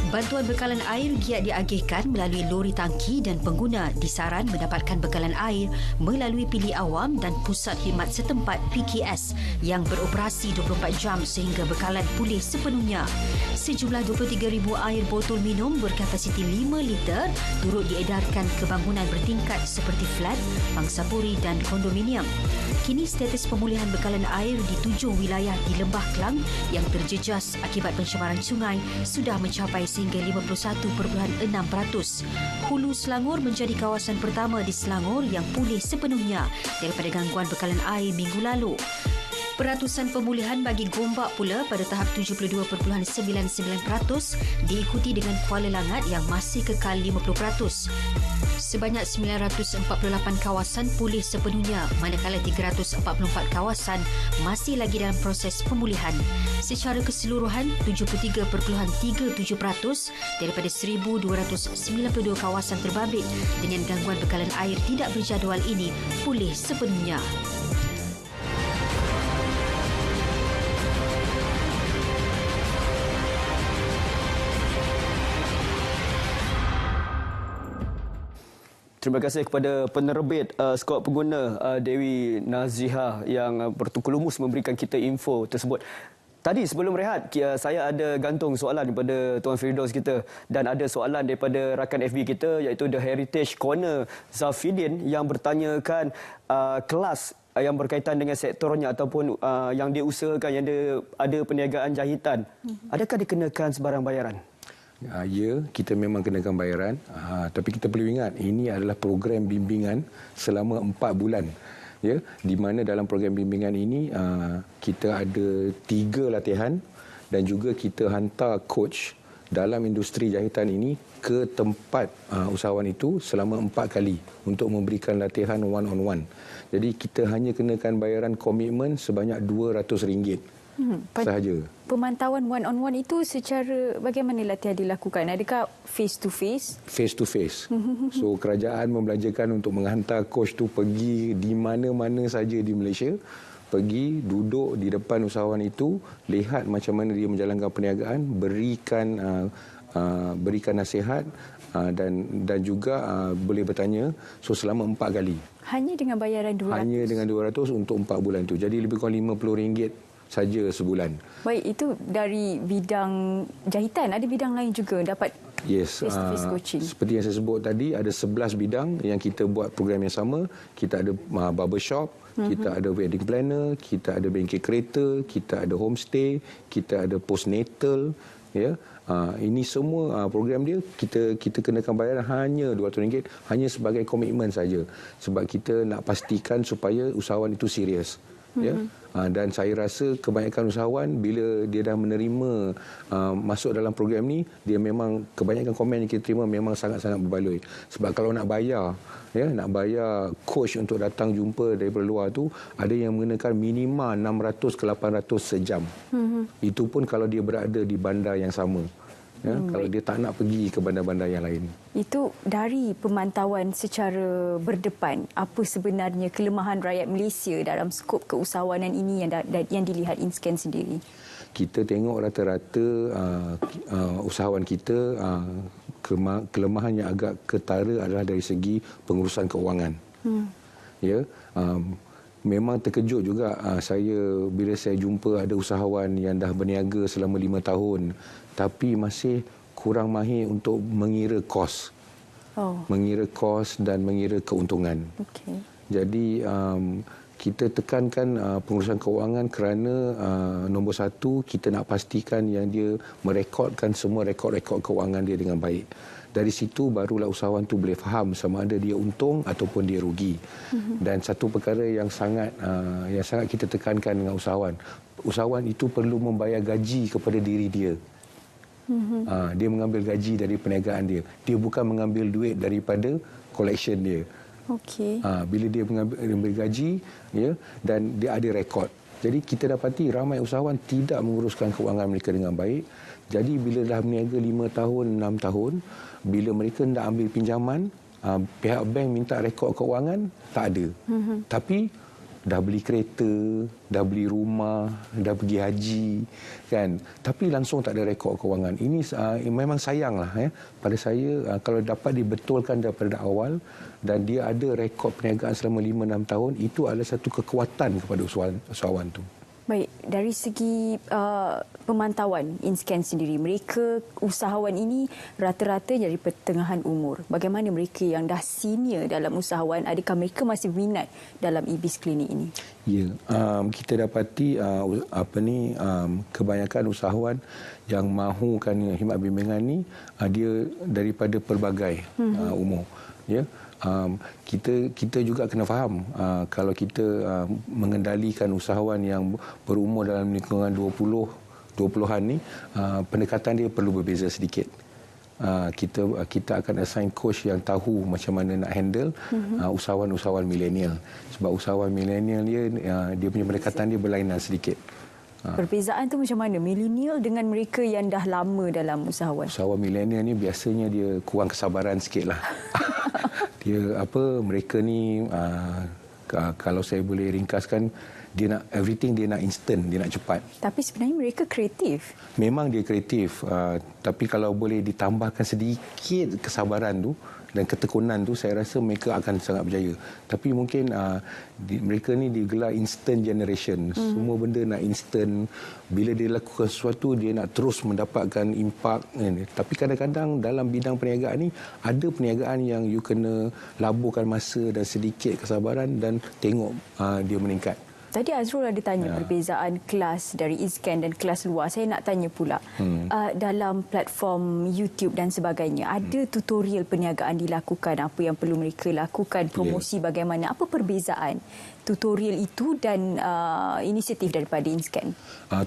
Bantuan bekalan air giat diagihkan melalui lori tangki dan pengguna disaran mendapatkan bekalan air melalui pilih awam dan pusat khidmat setempat PKS yang beroperasi 24 jam sehingga bekalan pulih sepenuhnya. Sejumlah 23,000 air botol minum berkapasiti 5 liter turut diedarkan ke bangunan bertingkat seperti flat, mangsapuri dan kondominium. Kini status pemulihan bekalan air di 7 wilayah di Lembah Kelang yang terjejas akibat pencemaran sungai sudah mencapai sehingga 51.6%. Hulu Selangor menjadi kawasan pertama di Selangor yang pulih sepenuhnya daripada gangguan bekalan air minggu lalu. Peratusan pemulihan bagi Gombak pula pada tahap 72.99% diikuti dengan Kuala Langat yang masih kekal 50%. Sebanyak 948 kawasan pulih sepenuhnya manakala 344 kawasan masih lagi dalam proses pemulihan. Secara keseluruhan, 73.37% daripada 1,292 kawasan terbabit dengan gangguan bekalan air tidak berjadual ini pulih sepenuhnya. Terima kasih kepada penerbit skop pengguna Dewi Naziha yang bertukar-lumus memberikan kita info tersebut. Tadi sebelum rehat, saya ada gantung soalan daripada Tuan Firdaus kita dan ada soalan daripada rakan FB kita iaitu The Heritage Corner Zafidin yang bertanyakan kelas yang berkaitan dengan sektornya ataupun yang dia usahakan, yang dia ada perniagaan jahitan. Adakah dikenakan sebarang bayaran? Ya, kita memang kenakan bayaran. Tapi kita perlu ingat, ini adalah program bimbingan selama 4 bulan. Ya, di mana dalam program bimbingan ini kita ada 3 latihan dan juga kita hantar coach dalam industri jahitan ini ke tempat usahawan itu selama 4 kali untuk memberikan latihan one on one. Jadi kita hanya kenakan bayaran komitmen sebanyak RM200 sahaja. Pemantauan one on one itu secara bagaimana latihan dilakukan? Adakah face to face? Face to face. So kerajaan membelanjakan untuk menghantar coach tu pergi di mana-mana saja di Malaysia, pergi duduk di depan usahawan itu, lihat macam mana dia menjalankan perniagaan, berikan nasihat dan juga boleh bertanya. So selama 4 kali. Hanya dengan bayaran 200? Hanya dengan 200 untuk 4 bulan tu. Jadi lebih kurang RM50 saja sebulan. Baik, itu dari bidang jahitan. Ada bidang lain juga dapat face-to-face coaching? Seperti yang saya sebut tadi, ada 11 bidang yang kita buat program yang sama. Kita ada barbershop, kita ada wedding planner, kita ada bengkel kereta, kita ada homestay, kita ada postnatal. Ya, ini semua program dia kita kenakan bayaran hanya RM200 hanya sebagai komitmen saja. Sebab kita nak pastikan supaya usahawan itu serius. Ya, dan saya rasa kebanyakan usahawan bila dia dah menerima masuk dalam program ni, dia memang kebanyakan komen yang kita terima memang sangat-sangat berbaloi. Sebab kalau nak bayar coach untuk datang jumpa daripada luar tu, ada yang mengenakan minima 600 ke 800 sejam. Itu pun kalau dia berada di bandar yang sama. Ya, kalau dia tak nak pergi ke bandar-bandar yang lain. Itu dari pemantauan secara berdepan, apa sebenarnya kelemahan rakyat Malaysia dalam skop keusahawanan ini yang dilihat InScan sendiri? Kita tengok rata-rata usahawan kita kelemahan yang agak ketara adalah dari segi pengurusan keuangan. Ya, memang terkejut juga saya bila saya jumpa ada usahawan yang dah berniaga selama 5 tahun tapi masih kurang mahir untuk mengira kos. Mengira kos dan mengira keuntungan. Okay. Jadi kita tekankan pengurusan keuangan kerana nombor 1, kita nak pastikan yang dia merekodkan semua rekod-rekod keuangan dia dengan baik. Dari situ barulah usahawan tu boleh faham sama ada dia untung ataupun dia rugi. Dan satu perkara yang sangat kita tekankan dengan usahawan itu perlu membayar gaji kepada diri dia. Dia mengambil gaji dari perniagaan dia. Dia bukan mengambil duit daripada collection dia. Okey. Bila dia mengambil gaji, ya, dan dia ada rekod. Jadi kita dapati ramai usahawan tidak menguruskan kewangan mereka dengan baik. Jadi bila dah berniaga 5 tahun, 6 tahun, bila mereka nak ambil pinjaman, pihak bank minta rekod kewangan, tak ada. Tapi dah beli kereta, dah beli rumah, dah pergi haji, kan? Tapi langsung tak ada rekod kewangan. Ini memang sayanglah, ya. Pada saya, kalau dapat dibetulkan daripada awal dan dia ada rekod perniagaan selama 5-6 tahun, itu adalah satu kekuatan kepada usahawan tu. Baik, dari segi pemantauan InScan sendiri, mereka usahawan ini rata-rata dari pertengahan umur. Bagaimana mereka yang dah senior dalam usahawan, adakah mereka masih minat dalam e-biz klinik ini? Ya, kita dapati kebanyakan usahawan yang mahukan khidmat bimbingan ni dia daripada pelbagai umur, ya. Kita juga kena faham kalau kita mengendalikan usahawan yang berumur dalam lingkungan 20-an ni, pendekatan dia perlu berbeza sedikit. Kita akan assign coach yang tahu macam mana nak handle usahawan-usahawan milenial, sebab usahawan milenial dia punya pendekatan dia berlainan sedikit. Perbezaan tu macam mana milenial dengan mereka yang dah lama dalam usahawan? Usahawan milenial ni biasanya dia kurang kesabaran sikitlah. Mereka ni kalau saya boleh ringkaskan, dia nak everything, dia nak instant, dia nak cepat. Tapi sebenarnya mereka kreatif. Memang dia kreatif, tapi kalau boleh ditambahkan sedikit kesabaran tu dan ketekunan tu, saya rasa mereka akan sangat berjaya. Tapi mungkin mereka ni digelar instant generation. Semua benda nak instant. Bila dia lakukan sesuatu, dia nak terus mendapatkan impak. Tapi kadang-kadang dalam bidang perniagaan ni, ada perniagaan yang you kena laburkan masa dan sedikit kesabaran dan tengok dia meningkat. Tadi Azrul ada tanya perbezaan kelas dari InScan dan kelas luar. Saya nak tanya pula, dalam platform YouTube dan sebagainya, ada tutorial perniagaan dilakukan, apa yang perlu mereka lakukan, promosi bagaimana, apa perbezaan tutorial itu dan inisiatif daripada InScan?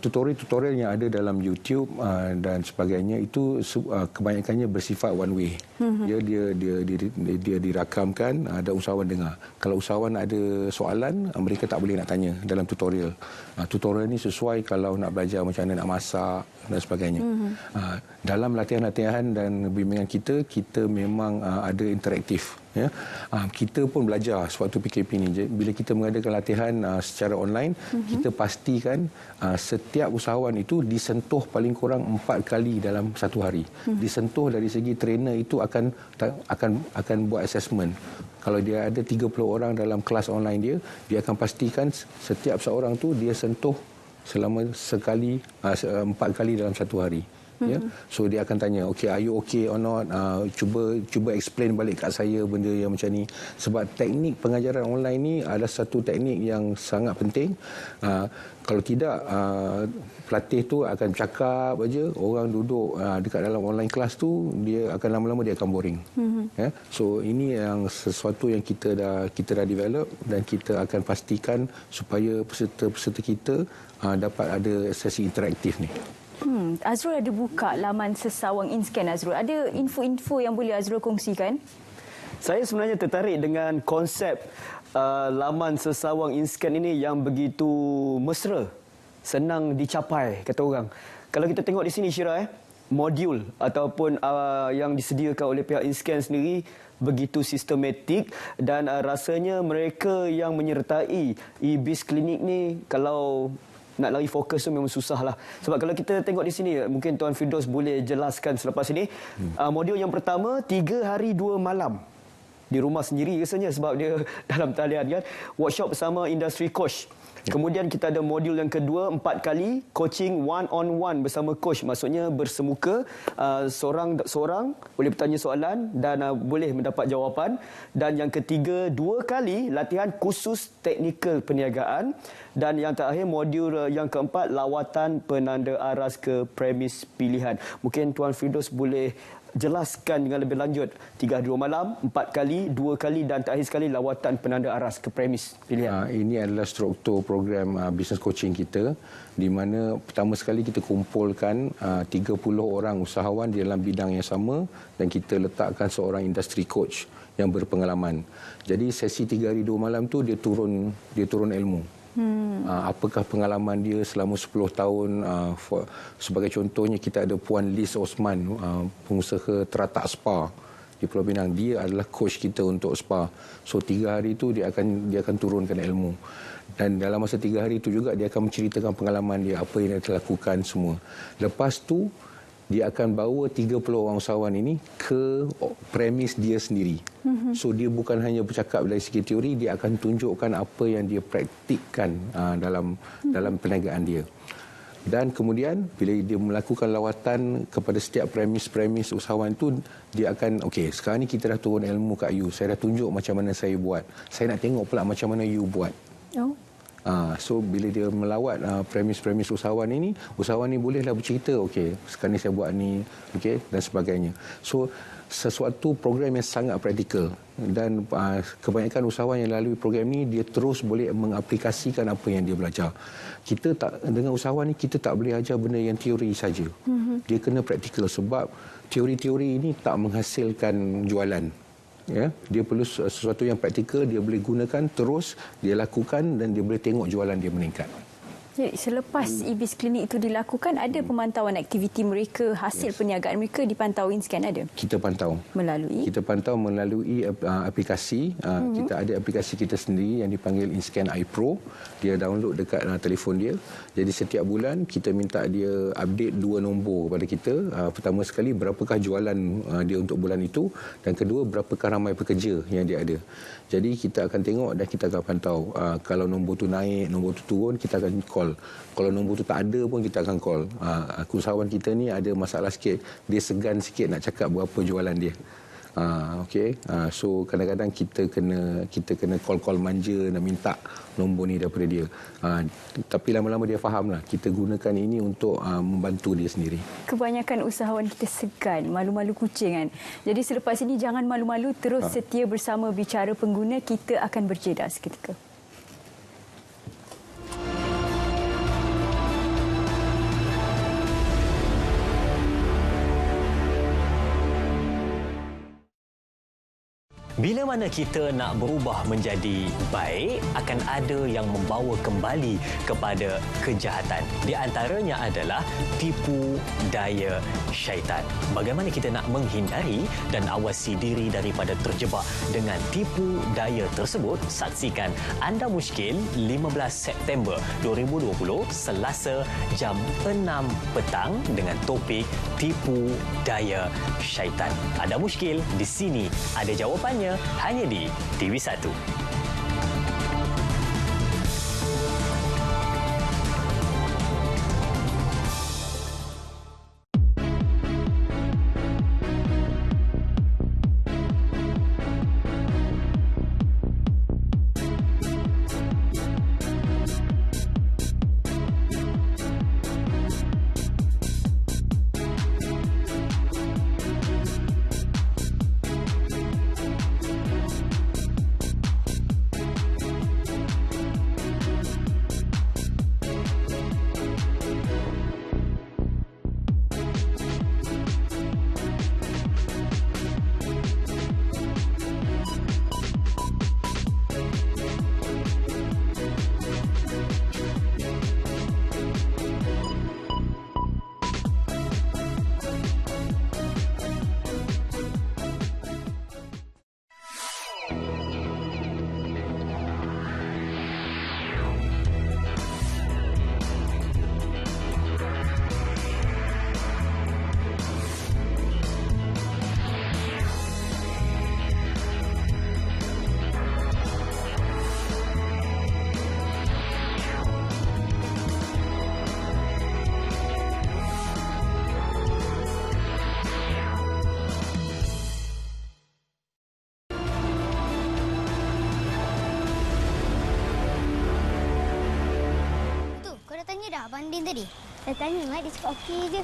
Tutorial yang ada dalam YouTube dan sebagainya itu kebanyakannya bersifat one way. Dia dirakamkan, ada usahawan dengar. Kalau usahawan ada soalan, mereka tak boleh nak tanya dalam tutorial. Tutorial ni sesuai kalau nak belajar macam mana nak masak dan sebagainya. Dalam latihan-latihan dan bimbingan kita memang ada interaktif. Ya, kita pun belajar sewaktu PKP ni. Bila kita mengadakan latihan secara online, kita pastikan setiap usahawan itu disentuh paling kurang 4 kali dalam satu hari. Disentuh dari segi trainer itu akan buat assessment. Kalau dia ada 30 orang dalam kelas online dia akan pastikan setiap seorang tu dia sentuh selama 4 kali dalam satu hari. Ya, so dia akan tanya, okay, are you okay or not? Cuba explain balik kat saya benda yang macam ni. Sebab teknik pengajaran online ni adalah satu teknik yang sangat penting. Kalau tidak, pelatih tu akan cakap aja, orang duduk dekat dalam online kelas tu, dia akan lama-lama dia akan boring. Ya, so ini yang sesuatu yang kita dah develop dan kita akan pastikan supaya peserta-peserta kita dapat ada sesi interaktif ni. Azrul ada buka laman sesawang InScan, Azrul. Ada info-info yang boleh Azrul kongsikan? Saya sebenarnya tertarik dengan konsep laman sesawang InScan ini yang begitu mesra, senang dicapai, kata orang. Kalau kita tengok di sini, Syira, modul ataupun yang disediakan oleh pihak InScan sendiri begitu sistematik dan rasanya mereka yang menyertai e-biz klinik ni, kalau nak lari fokus tu memang susah lah. Sebab kalau kita tengok di sini, mungkin Tuan Firdaus boleh jelaskan selepas ini. Modul yang pertama, 3 hari 2 malam. Di rumah sendiri rasanya sebab dia dalam talian kan. Workshop bersama industri coach. Kemudian kita ada modul yang kedua, 4 kali coaching one-on-one bersama coach. Maksudnya bersemuka, seorang boleh bertanya soalan dan boleh mendapat jawapan. Dan yang ketiga, 2 kali latihan khusus teknikal perniagaan. Dan yang terakhir, modul yang keempat, lawatan penanda aras ke premis pilihan. Mungkin Tuan Firdaus boleh jelaskan dengan lebih lanjut. 3 hari 2 malam, 4 kali, 2 kali dan terakhir sekali lawatan penanda aras ke premis pilihan. Ini adalah struktur program business coaching kita, di mana pertama sekali kita kumpulkan 30 orang usahawan di dalam bidang yang sama dan kita letakkan seorang industry coach yang berpengalaman. Jadi sesi 3 hari 2 malam tu dia turun ilmu. Apakah pengalaman dia selama 10 tahun. Sebagai contohnya kita ada Puan Liz Osman, pengusaha teratak spa di Pulau Pinang. Dia adalah coach kita untuk spa. So 3 hari itu dia akan turunkan ilmu. Dan dalam masa 3 hari itu juga dia akan menceritakan pengalaman dia, apa yang dia telah lakukan semua. Lepas tu dia akan bawa 30 orang usahawan ini ke premis dia sendiri. So dia bukan hanya bercakap dari segi teori, dia akan tunjukkan apa yang dia praktikkan dalam perniagaan dia. Dan kemudian bila dia melakukan lawatan kepada setiap premis-premis usahawan itu, dia akan, okey, sekarang ni kita dah turun ilmu kat you. Saya dah tunjuk macam mana saya buat. Saya nak tengok pula macam mana you buat. So bila dia melawat premis-premis usahawan ini bolehlah bercerita, okey, sekarang ni saya buat ni, okey, dan sebagainya. So sesuatu program yang sangat praktikal, dan kebanyakan usahawan yang lalui program ni dia terus boleh mengaplikasikan apa yang dia belajar. Kita tak, dengan usahawan ni kita tak boleh ajar benda yang teori saja. Dia kena praktikal, sebab teori-teori ini tak menghasilkan jualan. Ya, dia perlu sesuatu yang praktikal, dia boleh gunakan terus, dia lakukan dan dia boleh tengok jualan dia meningkat. Jadi, selepas IBIS Klinik itu dilakukan, ada pemantauan aktiviti mereka, hasil perniagaan mereka dipantau InScan ada? Kita pantau. Kita pantau melalui aplikasi. Kita ada aplikasi kita sendiri yang dipanggil InScan iPro. Dia download dekat telefon dia. Jadi setiap bulan kita minta dia update 2 nombor kepada kita. Pertama sekali, berapakah jualan dia untuk bulan itu, dan kedua, berapakah ramai pekerja yang dia ada. Jadi kita akan tengok dan kita akan pantau. Kalau nombor tu naik, nombor tu turun, kita akan call. Kalau nombor tu tak ada pun kita akan call. Usahawan kita ni ada masalah sikit, dia segan sikit nak cakap berapa jualan dia. So kadang-kadang kita kena call manja nak minta nombor ni daripada dia. Tapi lama-lama dia fahamlah. Kita gunakan ini untuk membantu dia sendiri. Kebanyakan usahawan kita segan, malu-malu kucing kan. Jadi selepas ini jangan malu-malu, terus setia bersama Bicara Pengguna. Kita akan berjeda seketika. Bila mana kita nak berubah menjadi baik, akan ada yang membawa kembali kepada kejahatan. Di antaranya adalah tipu daya syaitan. Bagaimana kita nak menghindari dan awasi diri daripada terjebak dengan tipu daya tersebut? Saksikan Anda Muskil 15 September 2020 Selasa jam 6 petang dengan topik tipu daya syaitan. Anda Muskil, di sini ada jawapannya. Hanya di TV1. Banding tadi? Saya tanya, Mak. Dia cakap okey je.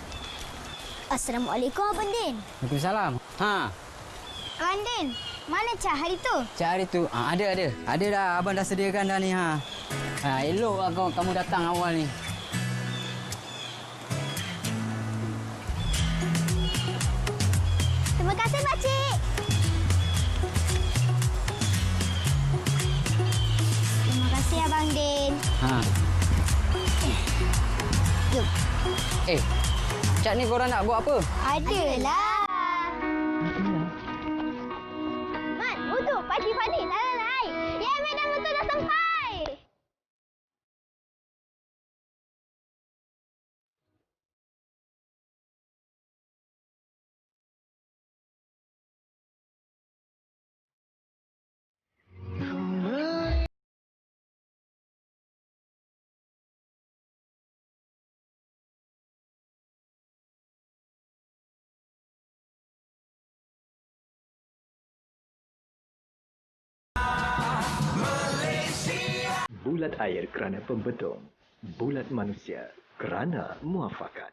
Assalamualaikum Abang Din. Waalaikumsalam. Abang Din, mana Cak hari tu? Cak hari tu? Ada. Ada dah. Abang dah sediakan dah ni. Elok lah kamu datang awal ni. Terima kasih Pakcik. Terima kasih Abang Din. Jom. Cak ni korang nak buat apa? Adalah. Mat, motor. Pagi-pagi. Naik. Ya, medan motor dah sampai. Bulat air kerana pembetung. Bulat manusia kerana muafakat.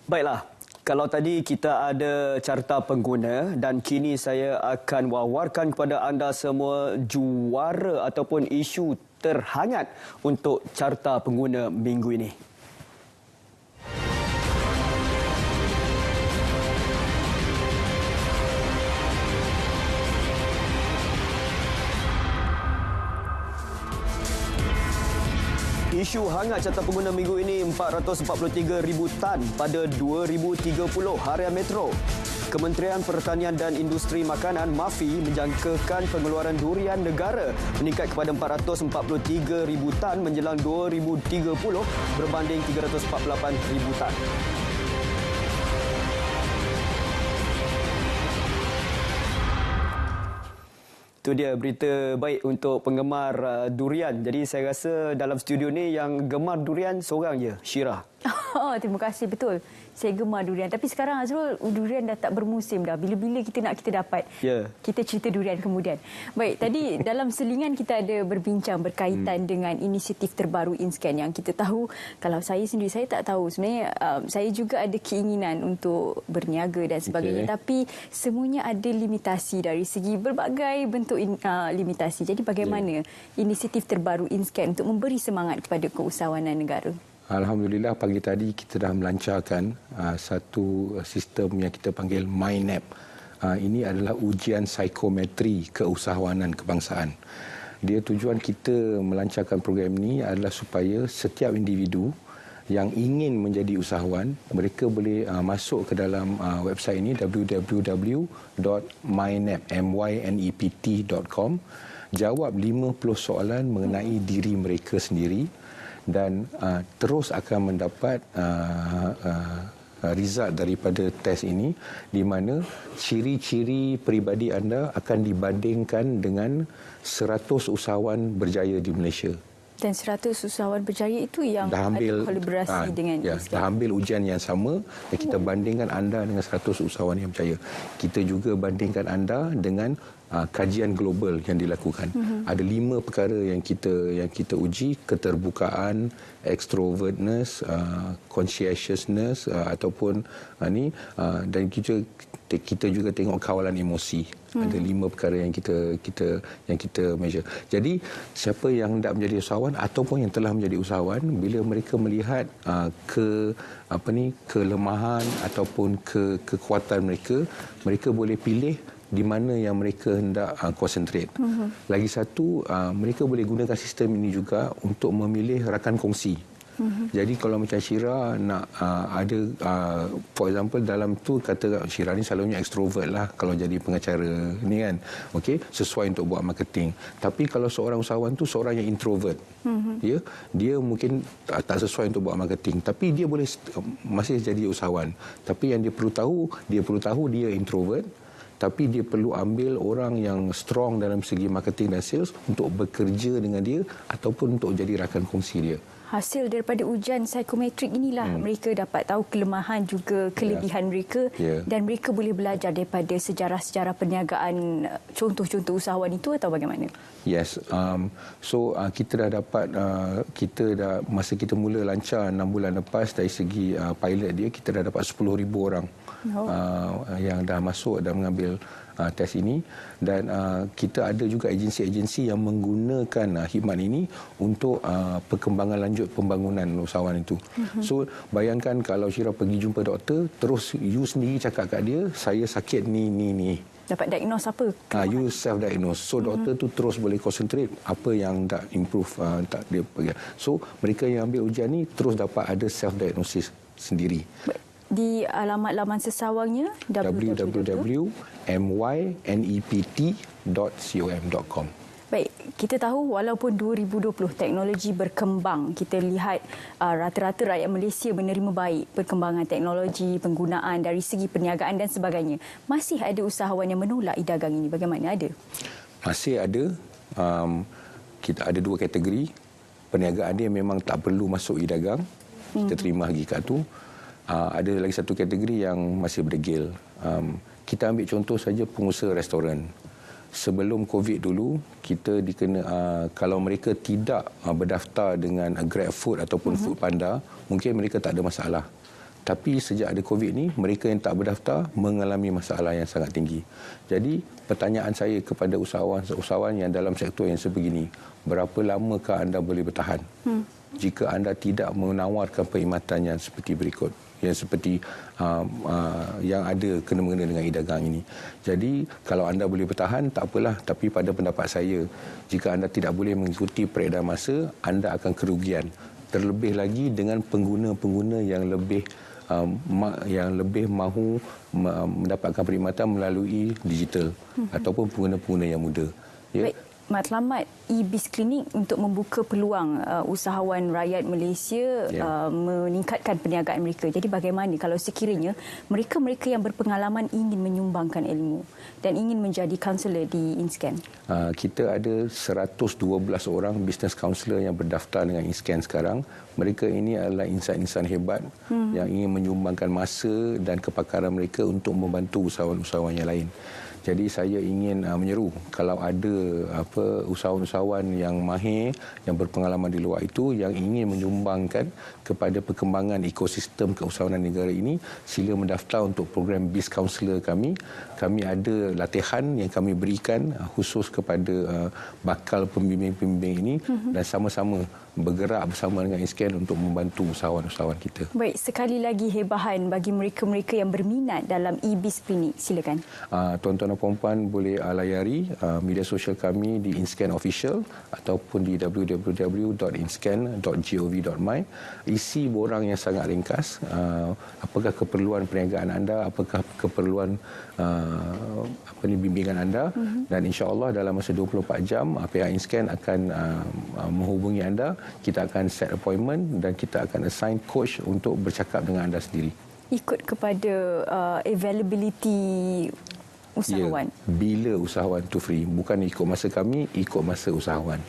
Baiklah, kalau tadi kita ada carta pengguna dan kini saya akan wawarkan kepada anda semua juara ataupun isu terhangat untuk carta pengguna minggu ini. Isu hangat carta pengguna minggu ini 443,000 tan pada 2030 harian metro. Kementerian Pertanian dan Industri Makanan MAFI menjangkakan pengeluaran durian negara meningkat kepada 443,000 tan menjelang 2030 berbanding 348,000 tan. Itu dia berita baik untuk penggemar durian. Jadi saya rasa dalam studio ni yang gemar durian seorang je, Syirah. Terima kasih, betul. Saya gemar durian. Tapi sekarang Azrul, durian dah tak bermusim dah. Bila-bila kita nak, kita dapat. Kita cerita durian kemudian. Baik, tadi dalam selingan kita ada berbincang berkaitan dengan inisiatif terbaru InScan yang kita tahu. Kalau saya sendiri, saya tak tahu. Sebenarnya saya juga ada keinginan untuk berniaga dan sebagainya. Tapi semuanya ada limitasi dari segi berbagai bentuk limitasi. Jadi bagaimana inisiatif terbaru InScan untuk memberi semangat kepada keusahawanan negara? Alhamdulillah pagi tadi kita dah melancarkan satu sistem yang kita panggil MyNap. Ini adalah ujian psikometri keusahawanan kebangsaan. Dia tujuan kita melancarkan program ini adalah supaya setiap individu yang ingin menjadi usahawan, mereka boleh masuk ke dalam website ini www.mynept.com, jawab 50 soalan mengenai diri mereka sendiri dan terus akan mendapat result daripada test ini di mana ciri-ciri peribadi anda akan dibandingkan dengan 100 usahawan berjaya di Malaysia. Dan 100 usahawan berjaya itu yang dah ambil, ada kolaborasi dengan dah ambil ujian yang sama dan kita bandingkan anda dengan 100 usahawan yang berjaya. Kita juga bandingkan anda dengan kajian global yang dilakukan. Ada 5 perkara yang kita uji: keterbukaan, extrovertness, conscientiousness ataupun dan kita juga tengok kawalan emosi. Ada 5 perkara yang kita measure. Jadi siapa yang hendak menjadi usahawan ataupun yang telah menjadi usahawan, bila mereka melihat kelemahan ataupun kekuatan mereka boleh pilih di mana yang mereka hendak konsentrate. Lagi satu, mereka boleh gunakan sistem ini juga untuk memilih rakan kongsi. Jadi kalau macam Syirah nak ada for example dalam tu kata Syirah ni selalunya extrovert lah kalau jadi pengacara ni kan, okey, sesuai untuk buat marketing. Tapi kalau seorang usahawan tu seorang yang introvert, dia mungkin tak sesuai untuk buat marketing, tapi dia boleh masih jadi usahawan. Tapi yang dia perlu tahu dia introvert, tapi dia perlu ambil orang yang strong dalam segi marketing dan sales untuk bekerja dengan dia ataupun untuk jadi rakan kongsi dia. Hasil daripada ujian psikometrik inilah mereka dapat tahu kelemahan juga kelebihan mereka dan mereka boleh belajar daripada sejarah-sejarah perniagaan contoh-contoh usahawan itu atau bagaimana? Yes. Kita dah dapat masa kita mula lancar 6 bulan lepas dari segi pilot dia kita dah dapat 10,000 orang yang dah masuk dan mengambil test ini dan kita ada juga agensi-agensi yang menggunakan khidmat ini untuk perkembangan lanjut pembangunan usahawan itu. So bayangkan kalau Syirah pergi jumpa doktor, terus you sendiri cakap kat dia, saya sakit ni. Dapat diagnose apa? You self-diagnose. So doktor tu terus boleh concentrate apa yang tak improve, tak dia pergi. So mereka yang ambil ujian ni terus dapat ada self-diagnosis sendiri. Di alamat laman sesawangnya www.mynept.com. Baik, kita tahu walaupun 2020 teknologi berkembang, kita lihat rata-rata rakyat Malaysia menerima baik perkembangan teknologi, penggunaan dari segi perniagaan dan sebagainya. Masih ada usahawan yang menolak e-dagang ini. Bagaimana, ada? Masih ada. Kita ada 2 kategori. Perniagaan dia memang tak perlu masuk e-dagang. Kita terima hakikat tu. Ada lagi satu kategori yang masih berdegil. Kita ambil contoh saja pengusaha restoran. Sebelum COVID dulu, kita kalau mereka tidak berdaftar dengan GrabFood ataupun Foodpanda, mungkin mereka tak ada masalah. Tapi sejak ada COVID ni, mereka yang tak berdaftar mengalami masalah yang sangat tinggi. Jadi, pertanyaan saya kepada usahawan yang dalam sektor yang sebegini, berapa lamakah anda boleh bertahan? Jika anda tidak menawarkan perkhidmatan yang seperti berikut, yang seperti yang ada kena-mengena dengan e-dagang ini. Jadi kalau anda boleh bertahan tak apalah, tapi pada pendapat saya, jika anda tidak boleh mengikuti peredaran masa, anda akan kerugian. Terlebih lagi dengan pengguna-pengguna yang lebih mahu mendapatkan perkhidmatan melalui digital ataupun pengguna-pengguna yang muda. Ya. Baik. Matlamat e-Biz Klinik untuk membuka peluang usahawan rakyat Malaysia meningkatkan perniagaan mereka. Jadi bagaimana kalau sekiranya mereka-mereka yang berpengalaman ingin menyumbangkan ilmu dan ingin menjadi kaunselor di InScan? Kita ada 112 orang business counselor yang berdaftar dengan InScan sekarang. Mereka ini adalah insan-insan hebat yang ingin menyumbangkan masa dan kepakaran mereka untuk membantu usahawan-usahawan yang lain. Jadi saya ingin menyeru kalau ada usahawan-usahawan yang mahir, yang berpengalaman di luar itu, yang ingin menyumbangkan kepada perkembangan ekosistem keusahawanan negara ini, sila mendaftar untuk program Biz Counselor kami. Kami ada latihan yang kami berikan khusus kepada bakal pembimbing-pembimbing ini dan sama-sama bergerak bersama dengan InScan untuk membantu usahawan-usahawan kita. Baik, sekali lagi hebahan bagi mereka-mereka yang berminat dalam e-Biz Klinik. Silakan. Tuan-tuan dan puan-puan boleh layari media sosial kami di InScan Official ataupun di www.inscan.gov.my. Isi borang yang sangat ringkas. Apakah keperluan perniagaan anda, apakah keperluan bimbingan anda, dan insya-Allah dalam masa 24 jam pihak InScan akan menghubungi anda. Kita akan set appointment dan kita akan assign coach untuk bercakap dengan anda sendiri. Ikut kepada availability usahawan. Bila usahawan tu free, bukan ikut masa kami, ikut masa usahawan.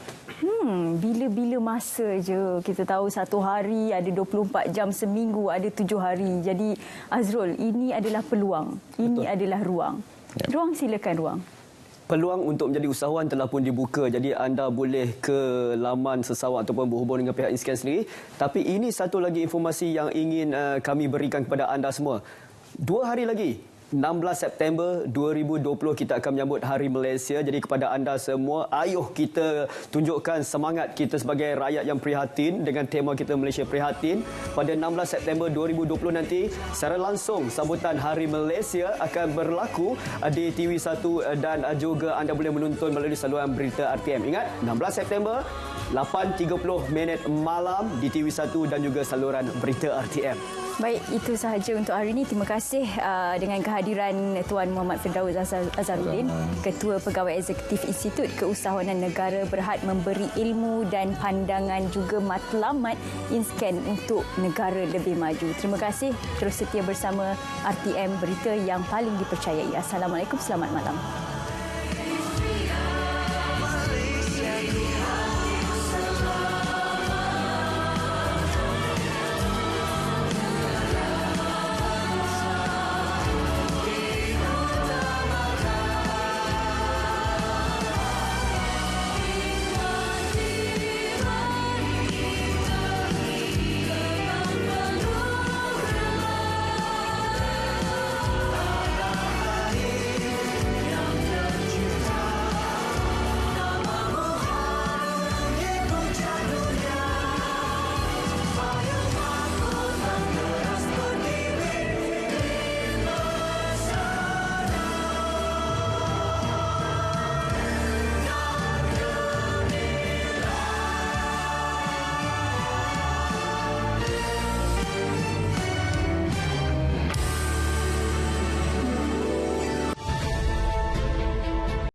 Bila-bila masa je. Kita tahu satu hari ada 24 jam, seminggu ada 7 hari. Jadi Azrul, ini adalah peluang. Ini adalah ruang. Ruang, silakan ruang. Peluang untuk menjadi usahawan telah pun dibuka. Jadi anda boleh ke laman sesawang ataupun berhubung dengan pihak InScan sendiri. Tapi ini satu lagi informasi yang ingin kami berikan kepada anda semua. 2 hari lagi, 16 September 2020 kita akan menyambut Hari Malaysia. Jadi kepada anda semua, ayuh kita tunjukkan semangat kita sebagai rakyat yang prihatin dengan tema kita Malaysia Prihatin. Pada 16 September 2020 nanti, secara langsung sambutan Hari Malaysia akan berlaku di TV1 dan juga anda boleh menonton melalui saluran berita RTM. Ingat, 16 September 8.30 malam di TV1 dan juga saluran berita RTM. Baik, itu sahaja untuk hari ini. Terima kasih dengan kehadiran Tuan Muhammad Firdaus Azharuddin, Ketua Pegawai Eksekutif Institut Keusahawanan Negara, Berhad memberi ilmu dan pandangan juga matlamat InScan untuk negara lebih maju. Terima kasih. Terus setia bersama RTM, berita yang paling dipercayai. Assalamualaikum, selamat malam.